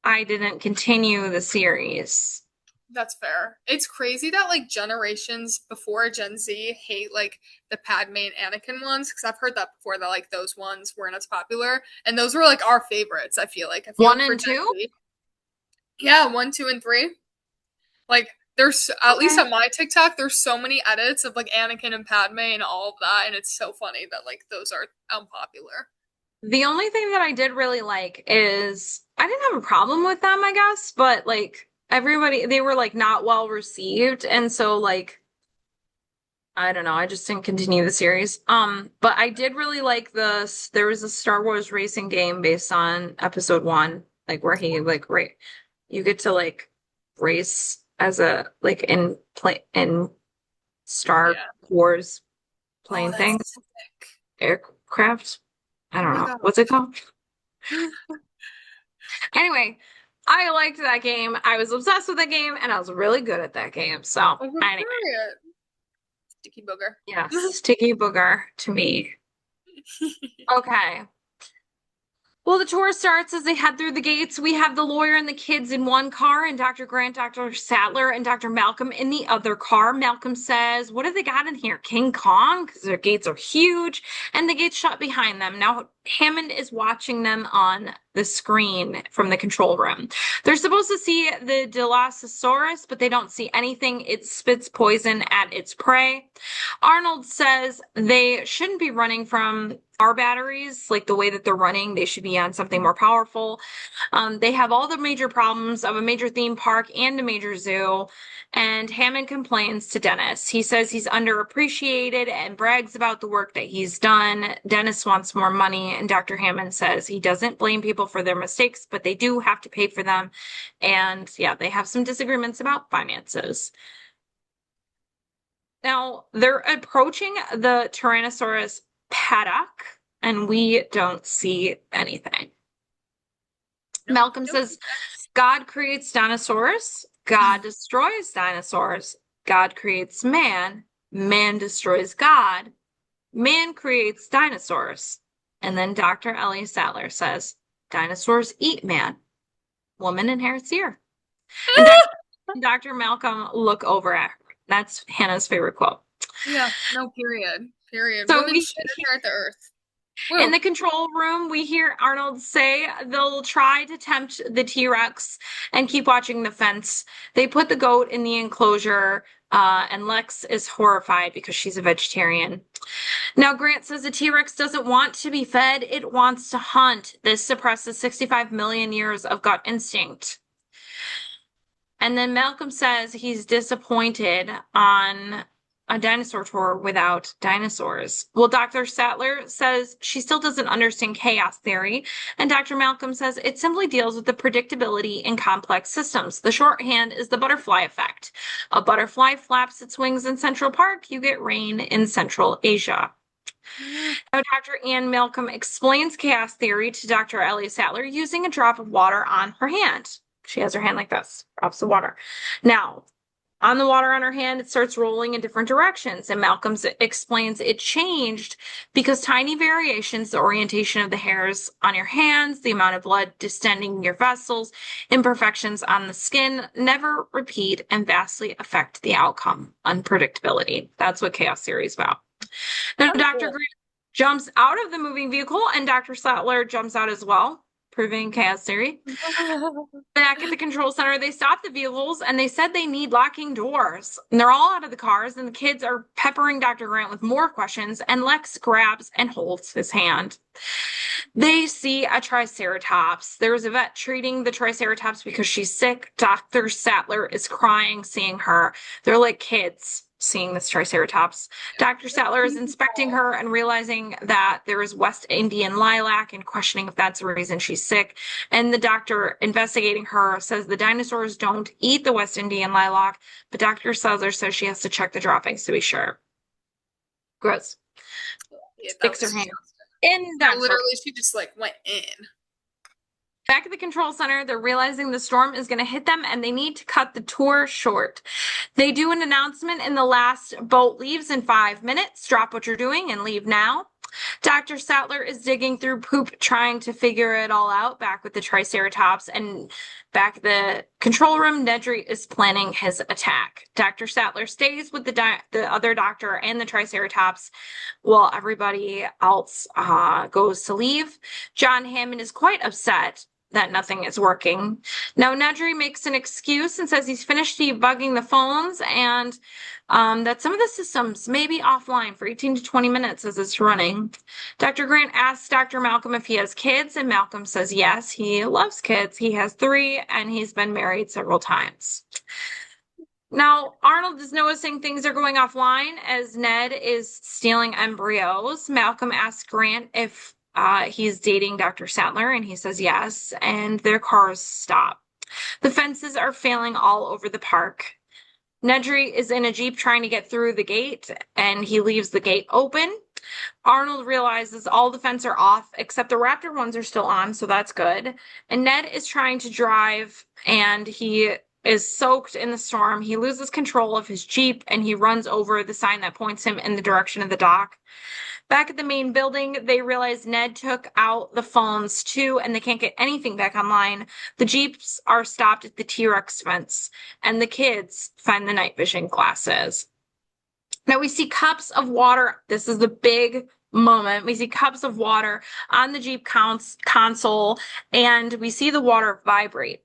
I didn't continue the series. That's fair. It's crazy that like generations before Gen Z hate like the Padme and Anakin ones because I've heard that before that like those ones weren't as popular and those were like our favorites. I feel One like for and Gen two? Z, yeah, one, two, and three. Like there's at least Okay. on my TikTok, there's so many edits of like Anakin and Padme and all of that, and it's so funny that like those are unpopular. The only thing that I did really like is I didn't have a problem with them, I guess, but like everybody, they were like not well received. And so like, I don't know, I just didn't continue the series. But I did really like there was a Star Wars racing game based on episode one, like where he like you get to like race as a like in Star Yeah. Wars Oh, plane thing, that's sick. aircraft. I Oh don't my know. god. What's it called? Anyway, I liked that game. I was obsessed with that game and I was really good at that game. So, Oh, anyway, period. Sticky booger. yes, sticky booger to me. Okay. Well, the tour starts as they head through the gates. We have the lawyer and the kids in one car, and Dr. Grant, Dr. Sattler, and Dr. Malcolm in the other car. Malcolm says, "What have they got in here? King Kong?" Because their gates are huge, and the gates shut behind them. Now, Hammond is watching them on the screen from the control room. They're supposed to see the Dilophosaurus, but they don't see anything. It spits poison at its prey. Arnold says they shouldn't be running from our batteries, like the way that they're running, they should be on something more powerful. They have all the major problems of a major theme park and a major zoo. And Hammond complains to Dennis. He says he's underappreciated and brags about the work that he's done. Dennis wants more money, and Dr. Hammond says he doesn't blame people for their mistakes, but they do have to pay for them. And yeah, they have some disagreements about finances. Now, they're approaching the Tyrannosaurus paddock, and we don't see anything. Nope. Malcolm Nope. says God creates dinosaurs, God destroys dinosaurs, God creates man, man destroys God, man creates dinosaurs. And then Dr. Ellie Sattler says dinosaurs eat man, woman inherits the earth. And Dr. Malcolm look over at her. That's Hannah's favorite quote. Yeah, no, period. Period. So Women should inherit the earth. in Woo. the control room, we hear Arnold say they'll try to tempt the T-Rex and keep watching the fence. They put the goat in the enclosure, and Lex is horrified because she's a vegetarian. Now, Grant says the T-Rex doesn't want to be fed, it wants to hunt. This suppresses 65 million years of gut instinct. And then Malcolm says he's disappointed on a dinosaur tour without dinosaurs. Well, Dr. Sattler says she still doesn't understand chaos theory, and Dr. Malcolm says it simply deals with the predictability in complex systems. The shorthand is the butterfly effect. A butterfly flaps its wings in Central Park, you get rain in Central Asia. Now, Dr. Ann Malcolm explains chaos theory to Dr. Ellie Sattler using a drop of water on her hand. She has her hand like this, drops of water. Now, on the water on her hand, it starts rolling in different directions, and Malcolm explains it changed because tiny variations, the orientation of the hairs on your hands, the amount of blood distending your vessels, imperfections on the skin never repeat and vastly affect the outcome. Unpredictability. That's what chaos theory is about. Now, Kind of Dr. cool. Green jumps out of the moving vehicle, and Dr. Sattler jumps out as well, proving chaos theory. Back at the control center, they stop the vehicles and they said they need locking doors. And they're all out of the cars, and the kids are peppering Dr. Grant with more questions, and Lex grabs and holds his hand. They see a triceratops. There's a vet treating the triceratops because she's sick. Dr. Sattler is crying seeing her. They're like kids seeing this triceratops. Dr. Sattler is inspecting her and realizing that there is West Indian lilac and questioning if that's the reason she's sick. And the doctor investigating her says the dinosaurs don't eat the West Indian lilac, but Dr. Sattler says she has to check the droppings to be sure. Gross. Yeah, that Sticks was her hand disgusting. in Yeah, dinosaur. literally, she just like went in. Back at the control center, they're realizing the storm is going to hit them and they need to cut the tour short. They do an announcement in the last boat leaves in 5 minutes. Drop what you're doing and leave now. Dr. Sattler is digging through poop, trying to figure it all out back with the Triceratops. And back at the control room, Nedry is planning his attack. Dr. Sattler stays with the other doctor and the Triceratops while everybody else goes to leave. John Hammond is quite upset that nothing is working. Now, Nedry makes an excuse and says he's finished debugging the phones and that some of the systems may be offline for 18 to 20 minutes as it's running. Dr. Grant asks Dr. Malcolm if he has kids, and Malcolm says yes, he loves kids. He has 3, and he's been married several times. Now, Arnold is noticing things are going offline as Ned is stealing embryos. Malcolm asks Grant if he's dating Dr. Sattler, and he says yes, and their cars stop. The fences are failing all over the park. Nedry is in a Jeep trying to get through the gate, and he leaves the gate open. Arnold realizes all the fences are off, except the Raptor ones are still on, so that's good. And Ned is trying to drive, and he is soaked in the storm. He loses control of his Jeep, and he runs over the sign that points him in the direction of the dock. Back at the main building, they realize Ned took out the phones too, and they can't get anything back online. The Jeeps are stopped at the T-Rex fence, and the kids find the night vision glasses. Now we see cups of water. This is the big moment. We see cups of water on the Jeep console, and we see the water vibrate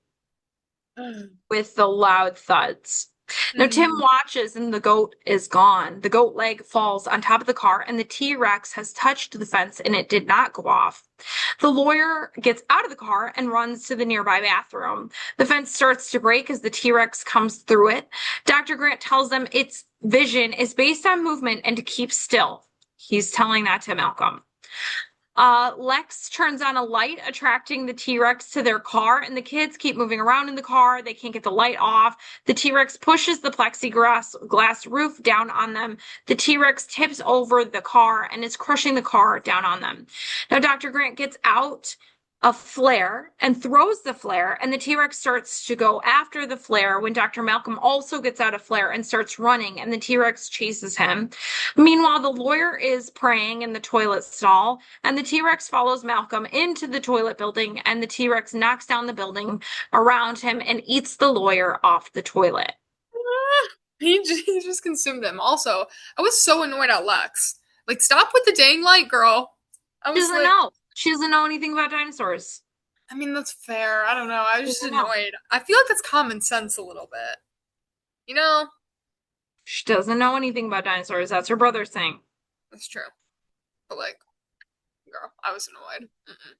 with the loud thuds. Now, Tim watches and the goat is gone. The goat leg falls on top of the car and the T-Rex has touched the fence and it did not go off. The lawyer gets out of the car and runs to the nearby bathroom. The fence starts to break as the T-Rex comes through it. Dr. Grant tells them its vision is based on movement and to keep still. He's telling that to Malcolm. Lex turns on a light, attracting the T-Rex to their car, and the kids keep moving around in the car. They can't get the light off. The T-Rex pushes the plexiglass roof down on them. The T-Rex tips over the car and is crushing the car down on them. Now, Dr. Grant gets out a flare and throws the flare, and the T-Rex starts to go after the flare when Dr. Malcolm also gets out a flare and starts running, and the T-Rex chases him. Meanwhile, the lawyer is praying in the toilet stall, and the T-Rex follows Malcolm into the toilet building, and the T-Rex knocks down the building around him and eats the lawyer off the toilet. He just consumed them. Also, I was so annoyed at Lex. Like, stop with the dang light, girl. I She was doesn't like, know. She doesn't know anything about dinosaurs. I mean, that's fair. I don't know. I was She just doesn't know. annoyed. I feel like that's common sense a little bit. You know? She doesn't know anything about dinosaurs. That's her brother's thing. That's true. But, like, girl, I was annoyed.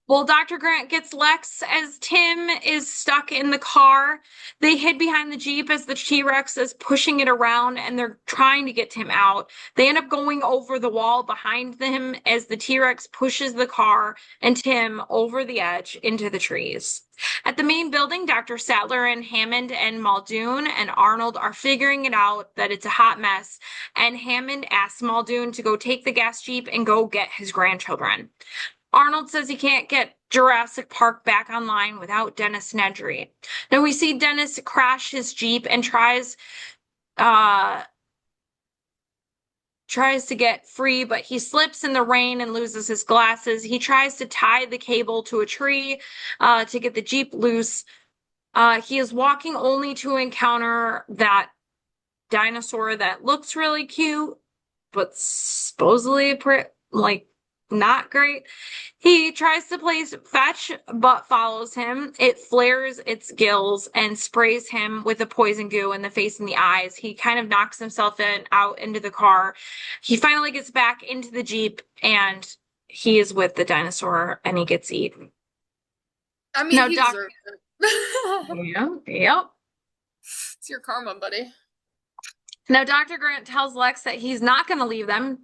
Well, Dr. Grant gets Lex as Tim is stuck in the car. They hid behind the Jeep as the T-Rex is pushing it around and they're trying to get Tim out. They end up going over the wall behind them as the T-Rex pushes the car and Tim over the edge into the trees. At the main building, Dr. Sattler and Hammond and Muldoon and Arnold are figuring it out that it's a hot mess, and Hammond asks Muldoon to go take the gas jeep and go get his grandchildren. Arnold says he can't get Jurassic Park back online without Dennis Nedry. Now we see Dennis crash his jeep and uh, tries to get free, but he slips in the rain and loses his glasses. He tries to tie the cable to a tree to get the Jeep loose. He is walking only to encounter that dinosaur that looks really cute, but supposedly like not great. He tries to play fetch, but follows him. It flares its gills and sprays him with a poison goo in the face and the eyes. He kind of knocks himself out into the car. He finally gets back into the Jeep and he is with the dinosaur and he gets eaten. I mean, Now, he Doc, deserved it. yeah, yep. It's your karma, buddy. Now, Dr. Grant tells Lex that he's not going to leave them,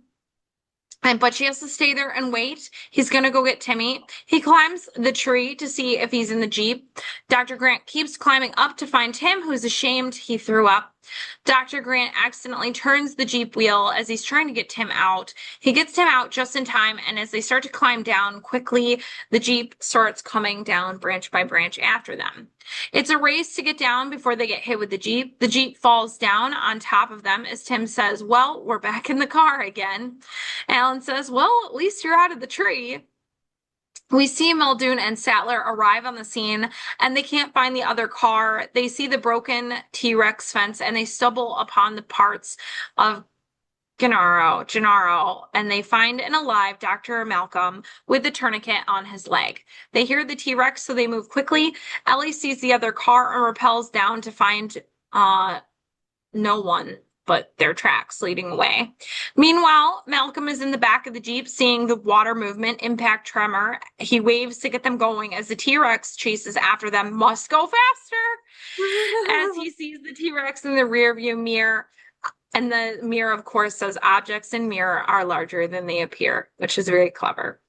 but she has to stay there and wait. He's going to go get Timmy. He climbs the tree to see if he's in the Jeep. Dr. Grant keeps climbing up to find Tim, who's ashamed he threw up. Dr. Grant accidentally turns the Jeep wheel as he's trying to get Tim out. He gets Tim out just in time, and as they start to climb down quickly, the Jeep starts coming down branch by branch after them. It's a race to get down before they get hit with the Jeep. The Jeep falls down on top of them as Tim says, "Well, we're back in the car again." Alan says, "Well, at least you're out of the tree." We see Muldoon and Sattler arrive on the scene and they can't find the other car. They see the broken T-Rex fence and they stumble upon the parts of Gennaro, and they find an alive Dr. Malcolm with the tourniquet on his leg. They hear the T-Rex, so they move quickly. Ellie sees the other car and rappels down to find no one but their tracks leading away. Meanwhile, Malcolm is in the back of the Jeep seeing the water movement impact Tremor. He waves to get them going as the T-Rex chases after them. Must go faster! As he sees the T-Rex in the rearview mirror. And the mirror, of course, says objects in mirror are larger than they appear, which is very clever.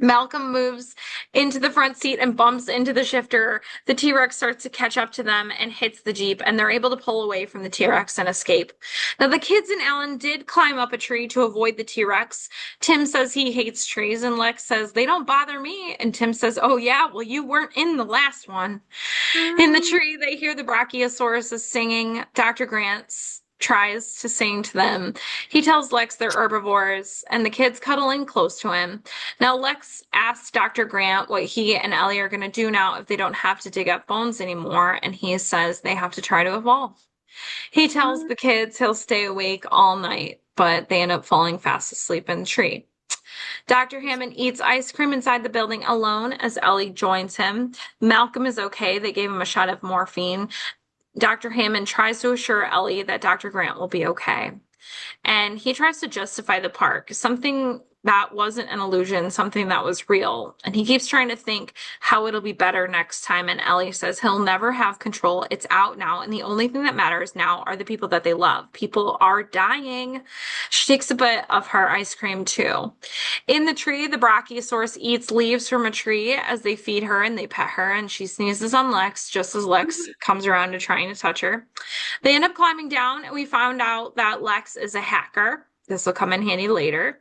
Malcolm moves into the front seat and bumps into the shifter. The T-Rex starts to catch up to them and hits the Jeep, and they're able to pull away from the T-Rex and escape. Now, the kids and Alan did climb up a tree to avoid the T-Rex. Tim says he hates trees, and Lex says, "They don't bother me." And Tim says, "Oh, yeah, well, you weren't in the last one." In the tree, they hear the Brachiosaurus singing. Dr. Grant's tries to sing to them. He tells Lex they're herbivores, and the kids cuddle in close to him. Now, Lex asks Dr. Grant what he and Ellie are going to do now if they don't have to dig up bones anymore, and he says they have to try to evolve. He tells the kids he'll stay awake all night, but they end up falling fast asleep in the tree. Dr. Hammond eats ice cream inside the building alone as Ellie joins him. Malcolm is okay. They gave him a shot of morphine. Dr. Hammond tries to assure Ellie that Dr. Grant will be okay. And he tries to justify the park, something that wasn't an illusion, something that was real. And he keeps trying to think how it'll be better next time. And Ellie says he'll never have control. It's out now. And the only thing that matters now are the people that they love. People are dying. She takes a bit of her ice cream too. In the tree, the Brachiosaurus eats leaves from a tree as they feed her and they pet her. And she sneezes on Lex just as Lex comes around to trying to touch her. They end up climbing down and we found out that Lex is a hacker. This will come in handy later.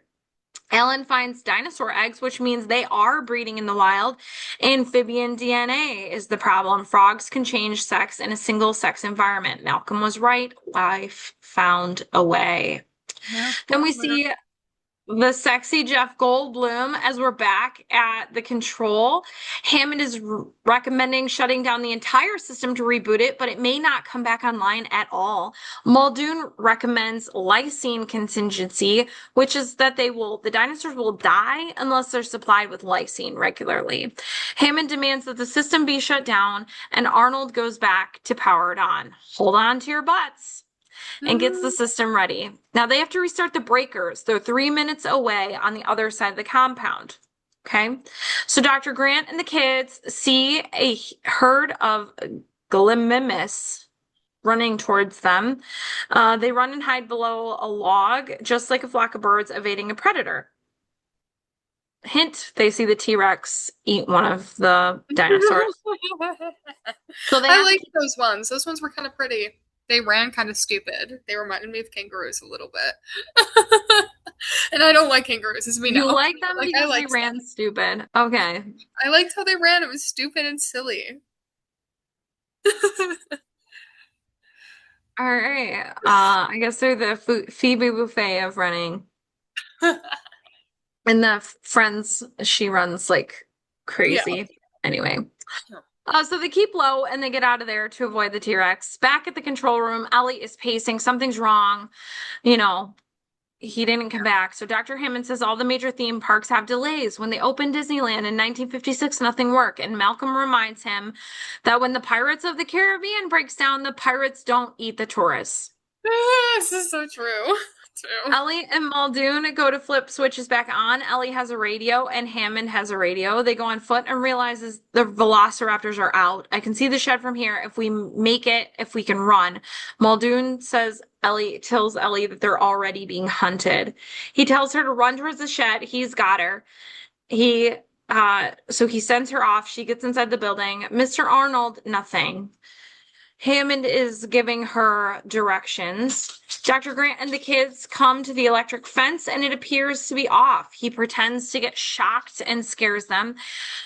Ellen finds dinosaur eggs, which means they are breeding in the wild. Amphibian DNA is the problem. Frogs can change sex in a single sex environment. Malcolm was right. Life found a way. Yeah. Then we see the sexy Jeff Goldblum as we're back at the control. Hammond is recommending shutting down the entire system to reboot it, but it may not come back online at all. Muldoon recommends lysine contingency, which is that the dinosaurs will die unless they're supplied with lysine regularly. Hammond demands that the system be shut down, and Arnold goes back to power it on. Hold on to your butts. And gets the system ready. Now they have to restart the breakers. They're 3 minutes away on the other side of the compound. Okay. So Dr. Grant and the kids see a herd of gallimimus running towards them. They run and hide below a log, just like a flock of birds evading a predator. hint, they see the T-Rex eat one of the dinosaurs. So they I have to like keep, those ones. Those ones were kind of pretty. They ran kind of stupid. They reminded me of kangaroos a little bit. And I don't like kangaroos, as we you know. like them Like I because they liked them. ran stupid. Okay. I liked how they ran. It was stupid and silly. All right. I guess they're the Phoebe Buffet of running. And the friends, she runs like Yeah. crazy. Anyway. So they keep low and they get out of there to avoid the T-Rex. Back at the control room, Ellie is pacing. Something's wrong. You know, he didn't come back. So Dr. Hammond says all the major theme parks have delays. When they opened Disneyland in 1956, nothing worked. And Malcolm reminds him that when the Pirates of the Caribbean breaks down, the pirates don't eat the tourists. This is so true. True. Ellie and Muldoon go to flip switches back on. Ellie has a radio and Hammond has a radio. They go on foot and realizes the velociraptors are out. I can see the shed from here. If we make it, if we can run. Muldoon says tells Ellie that they're already being hunted. He tells her to run towards the shed. He's got her. He so he sends her off. She gets inside the building. Mr. Arnold, nothing. Hammond is giving her directions. Dr. Grant and the kids come to the electric fence and it appears to be off. He pretends to get shocked and scares them.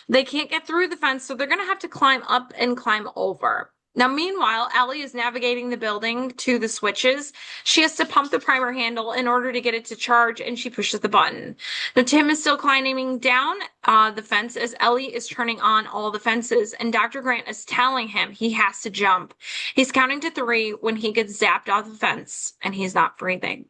They can't get through the fence, so they're going to have to climb up and climb over. Now, meanwhile, Ellie is navigating the building to the switches. She has to pump the primer handle in order to get it to charge, and she pushes the button. Now, Tim is still climbing down the fence as Ellie is turning on all the fences, and Dr. Grant is telling him he has to jump. He's counting to 3 when he gets zapped off the fence, and he's not breathing.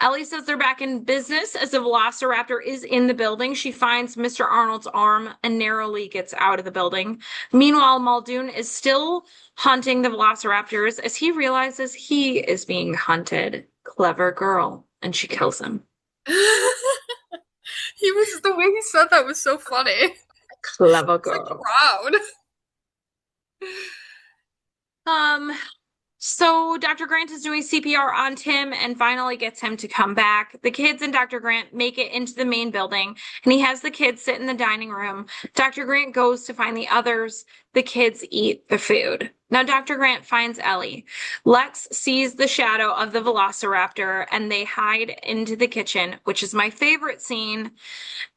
Ellie says they're back in business as the velociraptor is in the building. She finds Mr. Arnold's arm and narrowly gets out of the building. Meanwhile, Muldoon is still hunting the velociraptors as he realizes he is being hunted. Clever girl. And she kills him. He was the way he said that was so funny. Clever It's like girl. proud. Um, So Dr. Grant is doing CPR on Tim and finally gets him to come back. The kids and Dr. Grant make it into the main building, and he has the kids sit in the dining room. Dr. Grant goes to find the others. The kids eat the food. Now Dr. Grant finds Ellie. Lex sees the shadow of the velociraptor, and they hide into the kitchen, which is my favorite scene,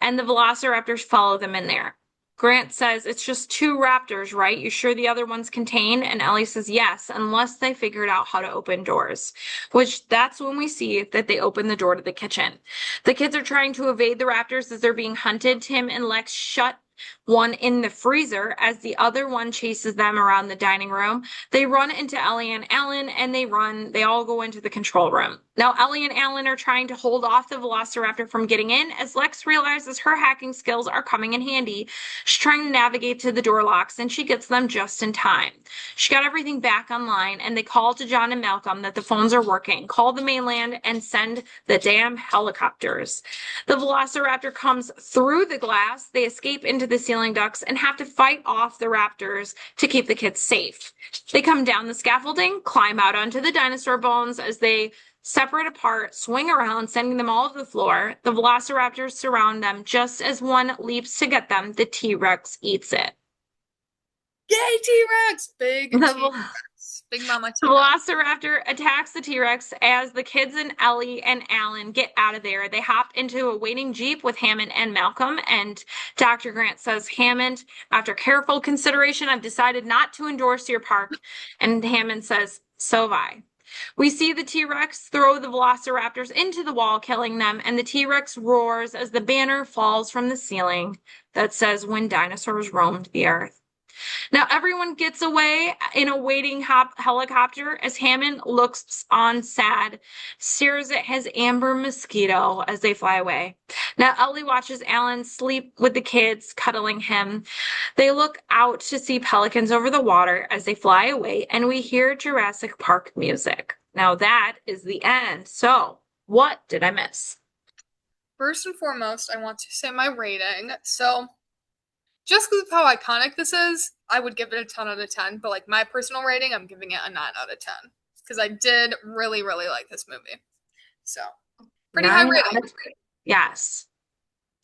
and the velociraptors follow them in there. Grant says, it's just 2 raptors, right? You sure the other one's contained? And Ellie says, yes, unless they figured out how to open doors. Which that's when we see that they open the door to the kitchen. The kids are trying to evade the raptors as they're being hunted. Tim and Lex shut one in the freezer as the other one chases them around the dining room. They run into Ellie and Alan and they all go into the control room. Now Ellie and Alan are trying to hold off the velociraptor from getting in as Lex realizes her hacking skills are coming in handy. She's trying to navigate to the door locks and she gets them just in time. She got everything back online and they call to John and Malcolm that the phones are working. Call the mainland and send the damn helicopters. The velociraptor comes through the glass. They escape into the ceiling ducts and have to fight off the raptors to keep the kids safe. They come down the scaffolding, climb out onto the dinosaur bones as they separate apart, swing around, sending them all to the floor. The velociraptors surround them. Just as one leaps to get them, the T-Rex eats it. Yay, T-Rex! Big The T-Rex. Big Mama The T-Rex. Velociraptor attacks the T-Rex as the kids and Ellie and Alan get out of there. They hop into a waiting Jeep with Hammond and Malcolm, and Dr. Grant says, Hammond, after careful consideration, I've decided not to endorse your park. And Hammond says, so have I. We see the T-Rex throw the Velociraptors into the wall, killing them, and the T-Rex roars as the banner falls from the ceiling that says, when dinosaurs roamed the earth. Now everyone gets away in a waiting helicopter as Hammond looks on sad, stares at his amber mosquito as they fly away. Now Ellie watches Alan sleep with the kids, cuddling him. They look out to see pelicans over the water as they fly away, and we hear Jurassic Park music. Now that is the end. So, what did I miss? First and foremost, I want to say my rating. So, just because of how iconic this is, I would give it a 10 out of 10. But like my personal rating, I'm giving it a 9 out of 10. Because I did really, really like this movie. So, pretty high 9 rating. out of 10. Yes.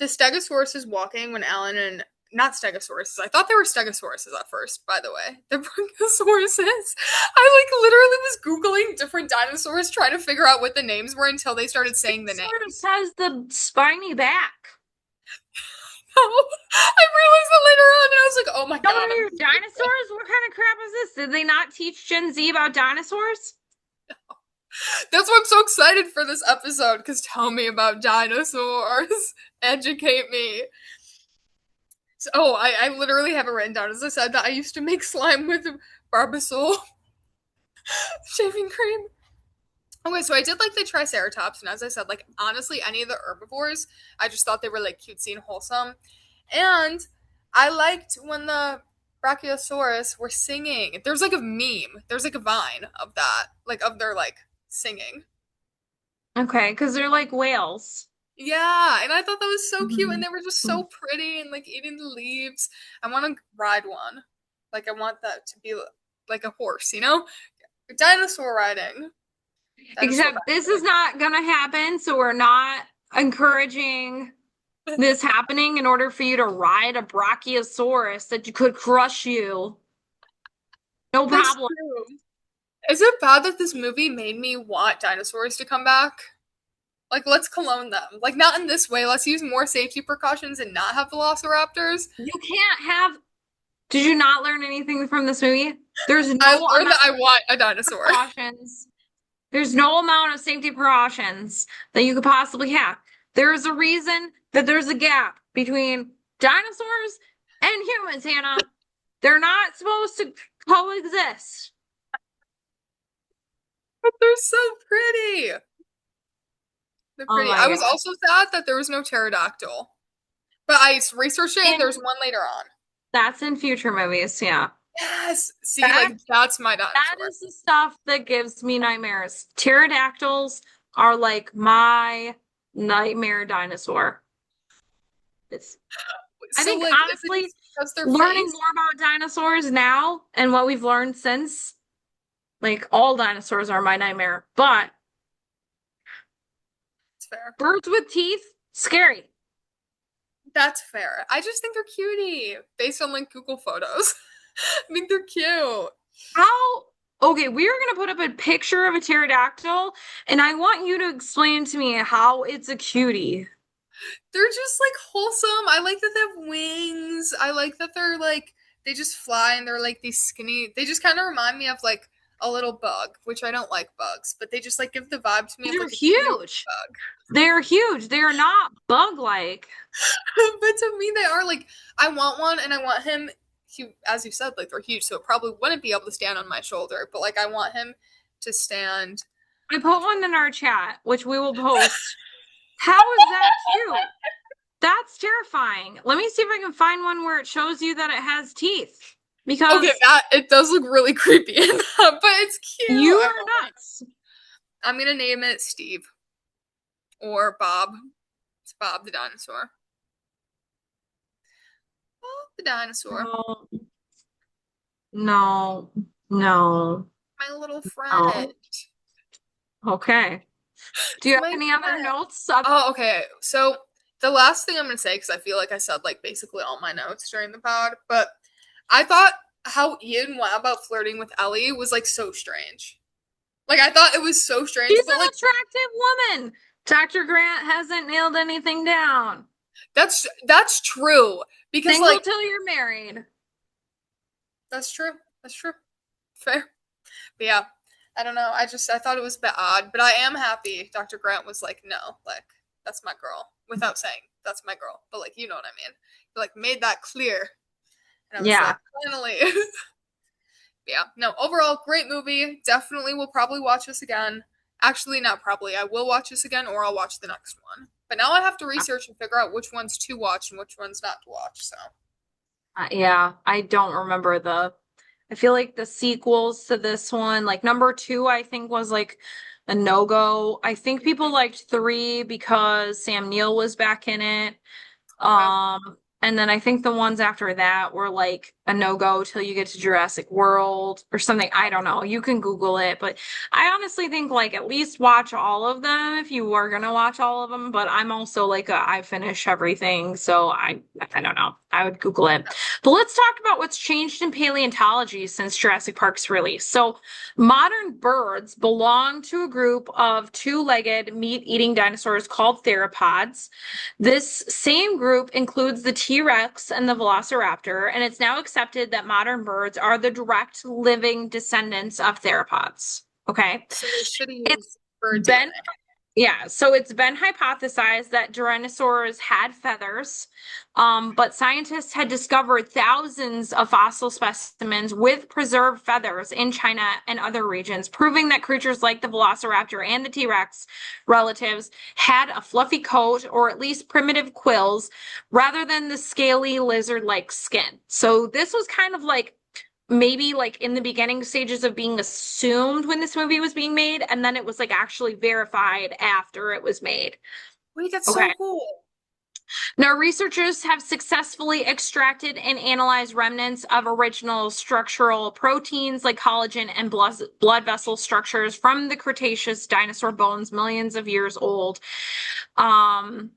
The Stegosaurus is walking when Alan and not Stegosauruses. I thought they were Stegosauruses at first, by the way. They're Brontosauruses. I like literally was Googling different dinosaurs trying to figure out what the names were until they started saying the Sort of names. has the spiny back. I realized that later on and I was like, oh my No, god, I'm are dinosaurs? What kind of crap is this? Did they not teach Gen Z about dinosaurs? that's why I'm so excited for this episode, because tell me about dinosaurs. Educate me. So, oh, I literally have it written down. As I said, that I used to make slime with Barbasol shaving cream. Okay, so I did like the Triceratops, and as I said, like honestly, any of the herbivores, I just thought they were like cutesy and wholesome. And I liked when the Brachiosaurus were singing. There's like a meme. There's like a vine of that, like of their like singing. Okay, because they're like whales. Yeah, and I thought that was so cute, and Mhm. they were just so pretty and like eating the leaves. I want to ride one. Like I want that to be like a horse, you know? Dinosaur riding. Dinosaur Except this is not gonna happen, so we're not encouraging riding. this happening in order for you to ride a brachiosaurus that could crush you. No That's problem. true. Is it bad that this movie made me want dinosaurs to come back? Like, let's clone them. Like, not in this way. Let's use more safety precautions and not have velociraptors. You can't have. Did you not learn anything from this movie? There's I no learned amount that I of want a dinosaur. precautions. There's no amount of safety precautions that you could possibly have. There's a reason that there's a gap between dinosaurs and humans, Hannah. They're not supposed to coexist. But they're so pretty. They're Oh pretty. my I was God. also sad that there was no pterodactyl. But I researched it and And there's one later on. that's in future movies, yeah. Yes. See, That like, that's my that dinosaur. is the stuff that gives me nightmares. Pterodactyls are like my nightmare dinosaur. It's I So, think like, is it honestly, just because their learning face? more about dinosaurs now and what we've learned since, like all dinosaurs are my nightmare. But It's fair. birds with teeth, scary. That's fair. I just think they're cutie based on, like, Google photos. I think they're cute. How? Okay, we are gonna put up a picture of a pterodactyl, and I want you to explain to me how it's a cutie. They're just like wholesome. I like that they have wings. I like that they're like they just fly and they're like these skinny. They just kind of remind me of like a little bug, which I don't like bugs, but they just like give the vibe to me of They're like a cute huge. bug. They're huge. They are not bug-like. But to me, they are like I want one, and I want him. He, as you said, like they're huge, so it probably wouldn't be able to stand on my shoulder. But like I want him to stand. I put one in our chat, which we will post. How is that cute? That's terrifying. Let me see if I can find one where it shows you that it has teeth. Okay, Because that it does look really creepy in that, but it's cute. you are nuts. I'm gonna name it Steve or Bob. It's Bob the dinosaur. Bob the dinosaur. No, no, no, My little friend. no. Okay. Do you It's have my any other friend. notes? Oh, okay. So the last thing I'm gonna say, because I feel like I said like basically all my notes during the pod, but I thought how Ian went about flirting with Ellie was like so strange. Like I thought it was so strange, She's but an like attractive woman. Dr. Grant hasn't nailed anything down. that's true because Single like till you're married. that's true. That's true. Fair. But yeah, I don't know. I thought it was a bit odd, but I am happy Dr. Grant was like, no, like that's my girl, without saying that's my girl. But like you know what I mean. He, like made that clear. And I was Yeah. like, finally. Yeah. No, overall, great movie. Definitely will probably watch this again. Actually, not probably. I will watch this again or I'll watch the next one. But now I have to research and figure out which ones to watch and which ones not to watch. So Yeah, I don't remember I feel like the sequels to this one, like number two, I think was like a no-go. I think people liked three because Sam Neill was back in it. okay. And then I think the ones after that were like a no-go till you get to Jurassic World or something. I don't know. You can Google it, but I honestly think like at least watch all of them if you were gonna watch all of them. But I'm also like I finish everything, so I don't know. I would Google it. But let's talk about what's changed in paleontology since Jurassic Park's release. So modern birds belong to a group of two-legged meat-eating dinosaurs called theropods. This same group includes the T-Rex and the Velociraptor, and it's now accepted that modern birds are the direct living descendants of theropods. Okay. So they should use It's bird been DNA. yeah, so it's been hypothesized that dinosaurs had feathers, but scientists had discovered thousands of fossil specimens with preserved feathers in China and other regions, proving that creatures like the Velociraptor and the T-Rex relatives had a fluffy coat or at least primitive quills rather than the scaly lizard-like skin. So this was kind of like maybe like in the beginning stages of being assumed when this movie was being made, and then it was like actually verified after it was made. Wait, that's Okay. so cool. Now, researchers have successfully extracted and analyzed remnants of original structural proteins like collagen and blood vessel structures from the Cretaceous dinosaur bones, millions of years old. Um,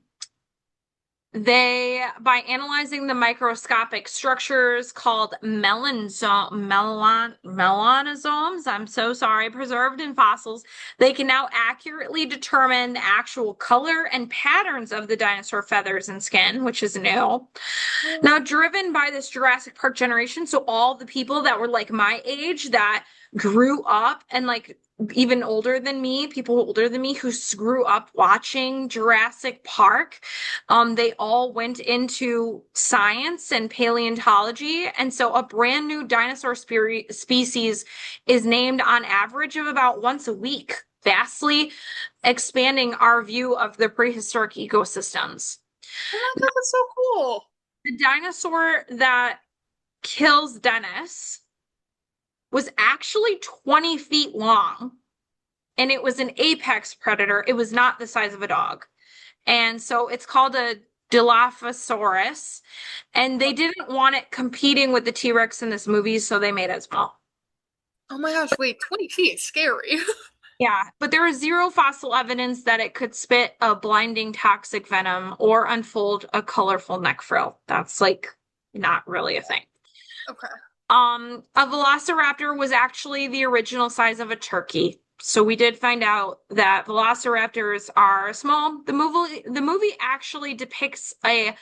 by analyzing the microscopic structures called melanosomes, I'm so sorry, preserved in fossils, they can now accurately determine the actual color and patterns of the dinosaur feathers and skin, which is new. Now, driven by this Jurassic Park generation, so all the people that were like my age that grew up and like even older than me, people older than me who grew up watching Jurassic Park, they all went into science and paleontology. And so a brand new dinosaur species is named on average of about once a week, vastly expanding our view of the prehistoric ecosystems. Oh my God, that's so cool. The dinosaur that kills Dennis was actually 20 feet long, and it was an apex predator. It was not the size of a dog. And so it's called a Dilophosaurus. And they didn't want it competing with the T-Rex in this movie, so they made it small. Oh my gosh, wait, 20 feet, scary. Yeah, but there is zero fossil evidence that it could spit a blinding toxic venom or unfold a colorful neck frill. That's like not really a thing. Okay. A velociraptor was actually the original size of a turkey. So we did find out that velociraptors are small. The movie actually depicts a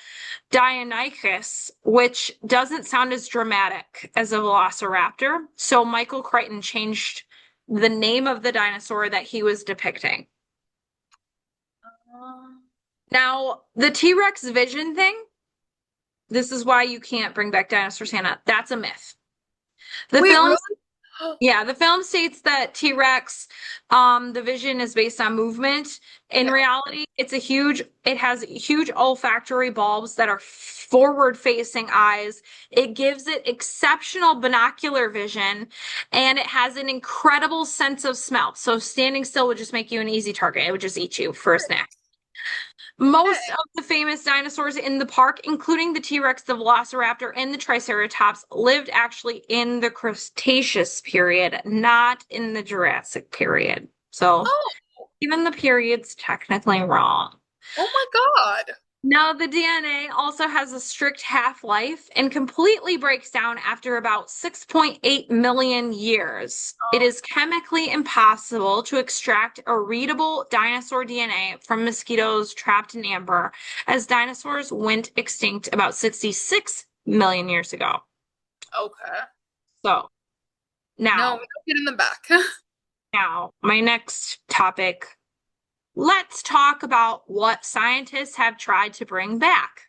Deinonychus, which doesn't sound as dramatic as a velociraptor. So Michael Crichton changed the name of the dinosaur that he was depicting. Uh, Now, the T-Rex vision thing, this is why you can't bring back Dinosaur Santa. That's a myth. The Wait, film really? Yeah, the film states that T-Rex, the vision is based on movement. In Yeah. reality, it has huge olfactory bulbs that are forward-facing eyes. It gives it exceptional binocular vision, and it has an incredible sense of smell. So standing still would just make you an easy target. It would just eat you for a snack. Most Okay. of the famous dinosaurs in the park, including the T-Rex, the Velociraptor, and the Triceratops, lived actually in the Cretaceous period, not in the Jurassic period. So Oh, even the period's technically wrong. oh my God. Now, the DNA also has a strict half-life and completely breaks down after about 6.8 million years. It Oh, is chemically impossible to extract a readable dinosaur DNA from mosquitoes trapped in amber, as dinosaurs went extinct about 66 million years ago. okay. So, No, we now, don't get in the back. my next topic. Let's talk about what scientists have tried to bring back.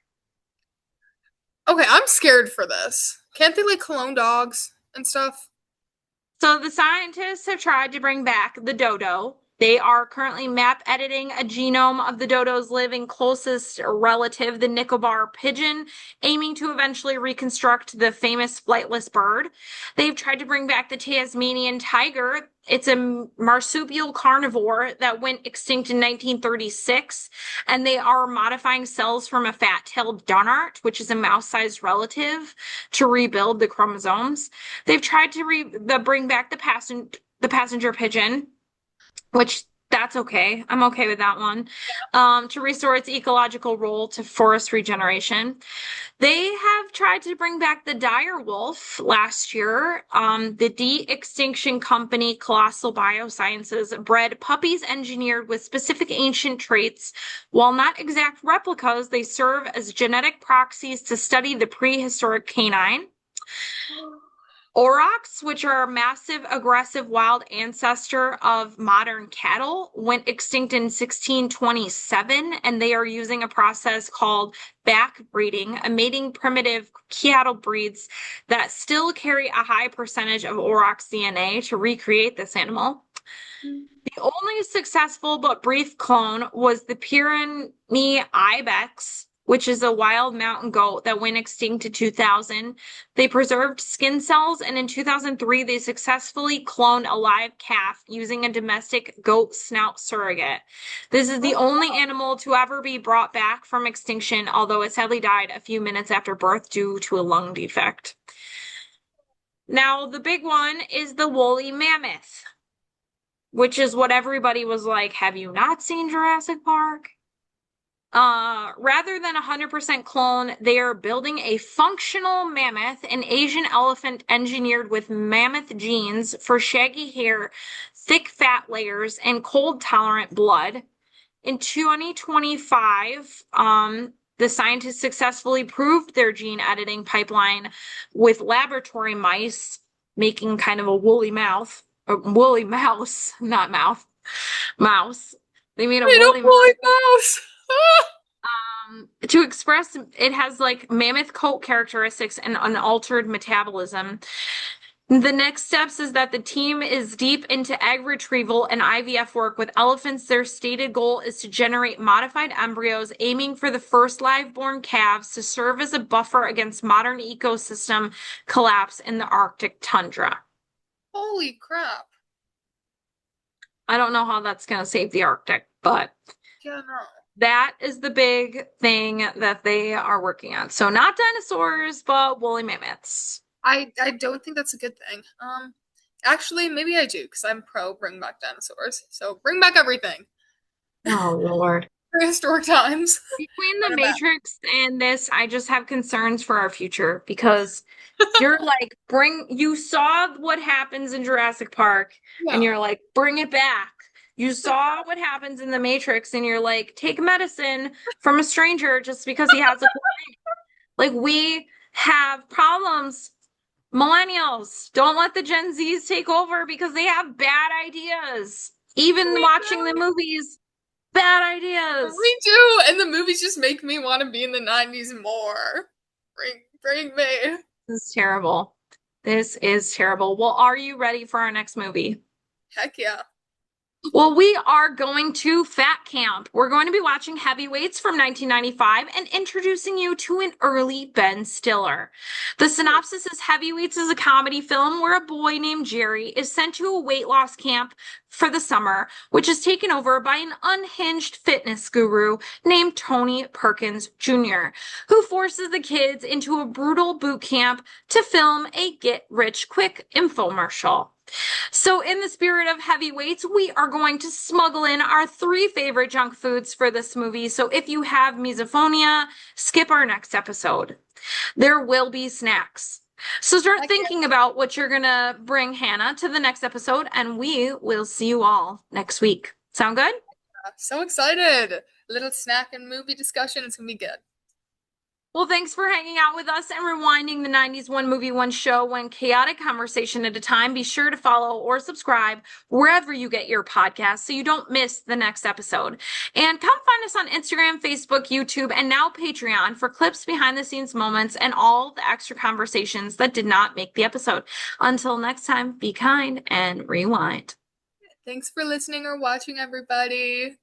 Okay, I'm scared for this. Can't they like clone dogs and stuff? So the scientists have tried to bring back the dodo. They are currently map editing a genome of the dodo's living closest relative, the Nicobar pigeon, aiming to eventually reconstruct the famous flightless bird. They've tried to bring back the Tasmanian tiger. It's a marsupial carnivore that went extinct in 1936, and they are modifying cells from a fat-tailed dunnart, which is a mouse-sized relative, to rebuild the chromosomes. They've tried to bring back the passenger pigeon, which that's okay. I'm okay with that one. To restore its ecological role to forest regeneration. They have tried to bring back the dire wolf last year. The de-extinction company Colossal Biosciences bred puppies engineered with specific ancient traits. While not exact replicas, they serve as genetic proxies to study the prehistoric canine. Aurochs, which are a massive, aggressive wild ancestor of modern cattle, went extinct in 1627, and they are using a process called backbreeding, a mating primitive cattle breeds that still carry a high percentage of aurochs DNA to recreate this animal. The only successful but brief clone was the Pyrenees ibex, which is a wild mountain goat that went extinct in 2000. They preserved skin cells, and in 2003, they successfully cloned a live calf using a domestic goat snout surrogate. This is the only animal to ever be brought back from extinction, although it sadly died a few minutes after birth due to a lung defect. Now, the big one is the woolly mammoth, which is what everybody was like, have you not seen Jurassic Park? Rather than 100% clone, they are building a functional mammoth, an Asian elephant engineered with mammoth genes for shaggy hair, thick fat layers, and cold-tolerant blood. In 2025, the scientists successfully proved their gene editing pipeline with laboratory mice, making kind of a woolly mouse, not mouth, mouse. They made a woolly mouse. To express it has like mammoth coat characteristics and unaltered metabolism. The next steps is that the team is deep into egg retrieval and IVF work with elephants. Their stated goal is to generate modified embryos, aiming for the first live-born calves to serve as a buffer against modern ecosystem collapse in the Arctic tundra. Holy crap. I don't know how that's going to save the Arctic, but yeah, no. That is the big thing that they are working on. So not dinosaurs, but woolly mammoths. I don't think that's a good thing. Actually, maybe I do, because I'm pro bring back dinosaurs. So bring back everything. Oh, Lord. Prehistoric times. Between the Matrix and this, I just have concerns for our future, because you're like, you saw what happens in Jurassic Park, and you're like, bring it back. You saw what happens in the Matrix, and you're like, take medicine from a stranger just because he has a cold. Like, we have problems. Millennials, don't let the Gen Zs take over because they have bad ideas. Even watching the movies, bad ideas. We do, and the movies just make me want to be in the 90s more. Bring me. This is terrible. This is terrible. Well, are you ready for our next movie? Heck yeah. Well, we are going to Fat Camp. We're going to be watching Heavyweights from 1995 and introducing you to an early Ben Stiller. The synopsis is Heavyweights is a comedy film where a boy named Jerry is sent to a weight loss camp for the summer, which is taken over by an unhinged fitness guru named Tony Perkins Jr., who forces the kids into a brutal boot camp to film a get-rich-quick infomercial. So in the spirit of Heavyweights, we are going to smuggle in our 3 favorite junk foods for this movie. So if you have misophonia, skip our next episode. There will be snacks. So start thinking about what you're going to bring, Hannah, to the next episode, and we will see you all next week. Sound good? So excited. A little snack and movie discussion. It's going to be good. Well, thanks for hanging out with us and rewinding the 90s One Movie, One Show, one chaotic conversation at a time. Be sure to follow or subscribe wherever you get your podcasts so you don't miss the next episode. And come find us on Instagram, Facebook, YouTube, and now Patreon for clips, behind the scenes moments, and all the extra conversations that did not make the episode. Until next time, be kind and rewind. Thanks for listening or watching, everybody.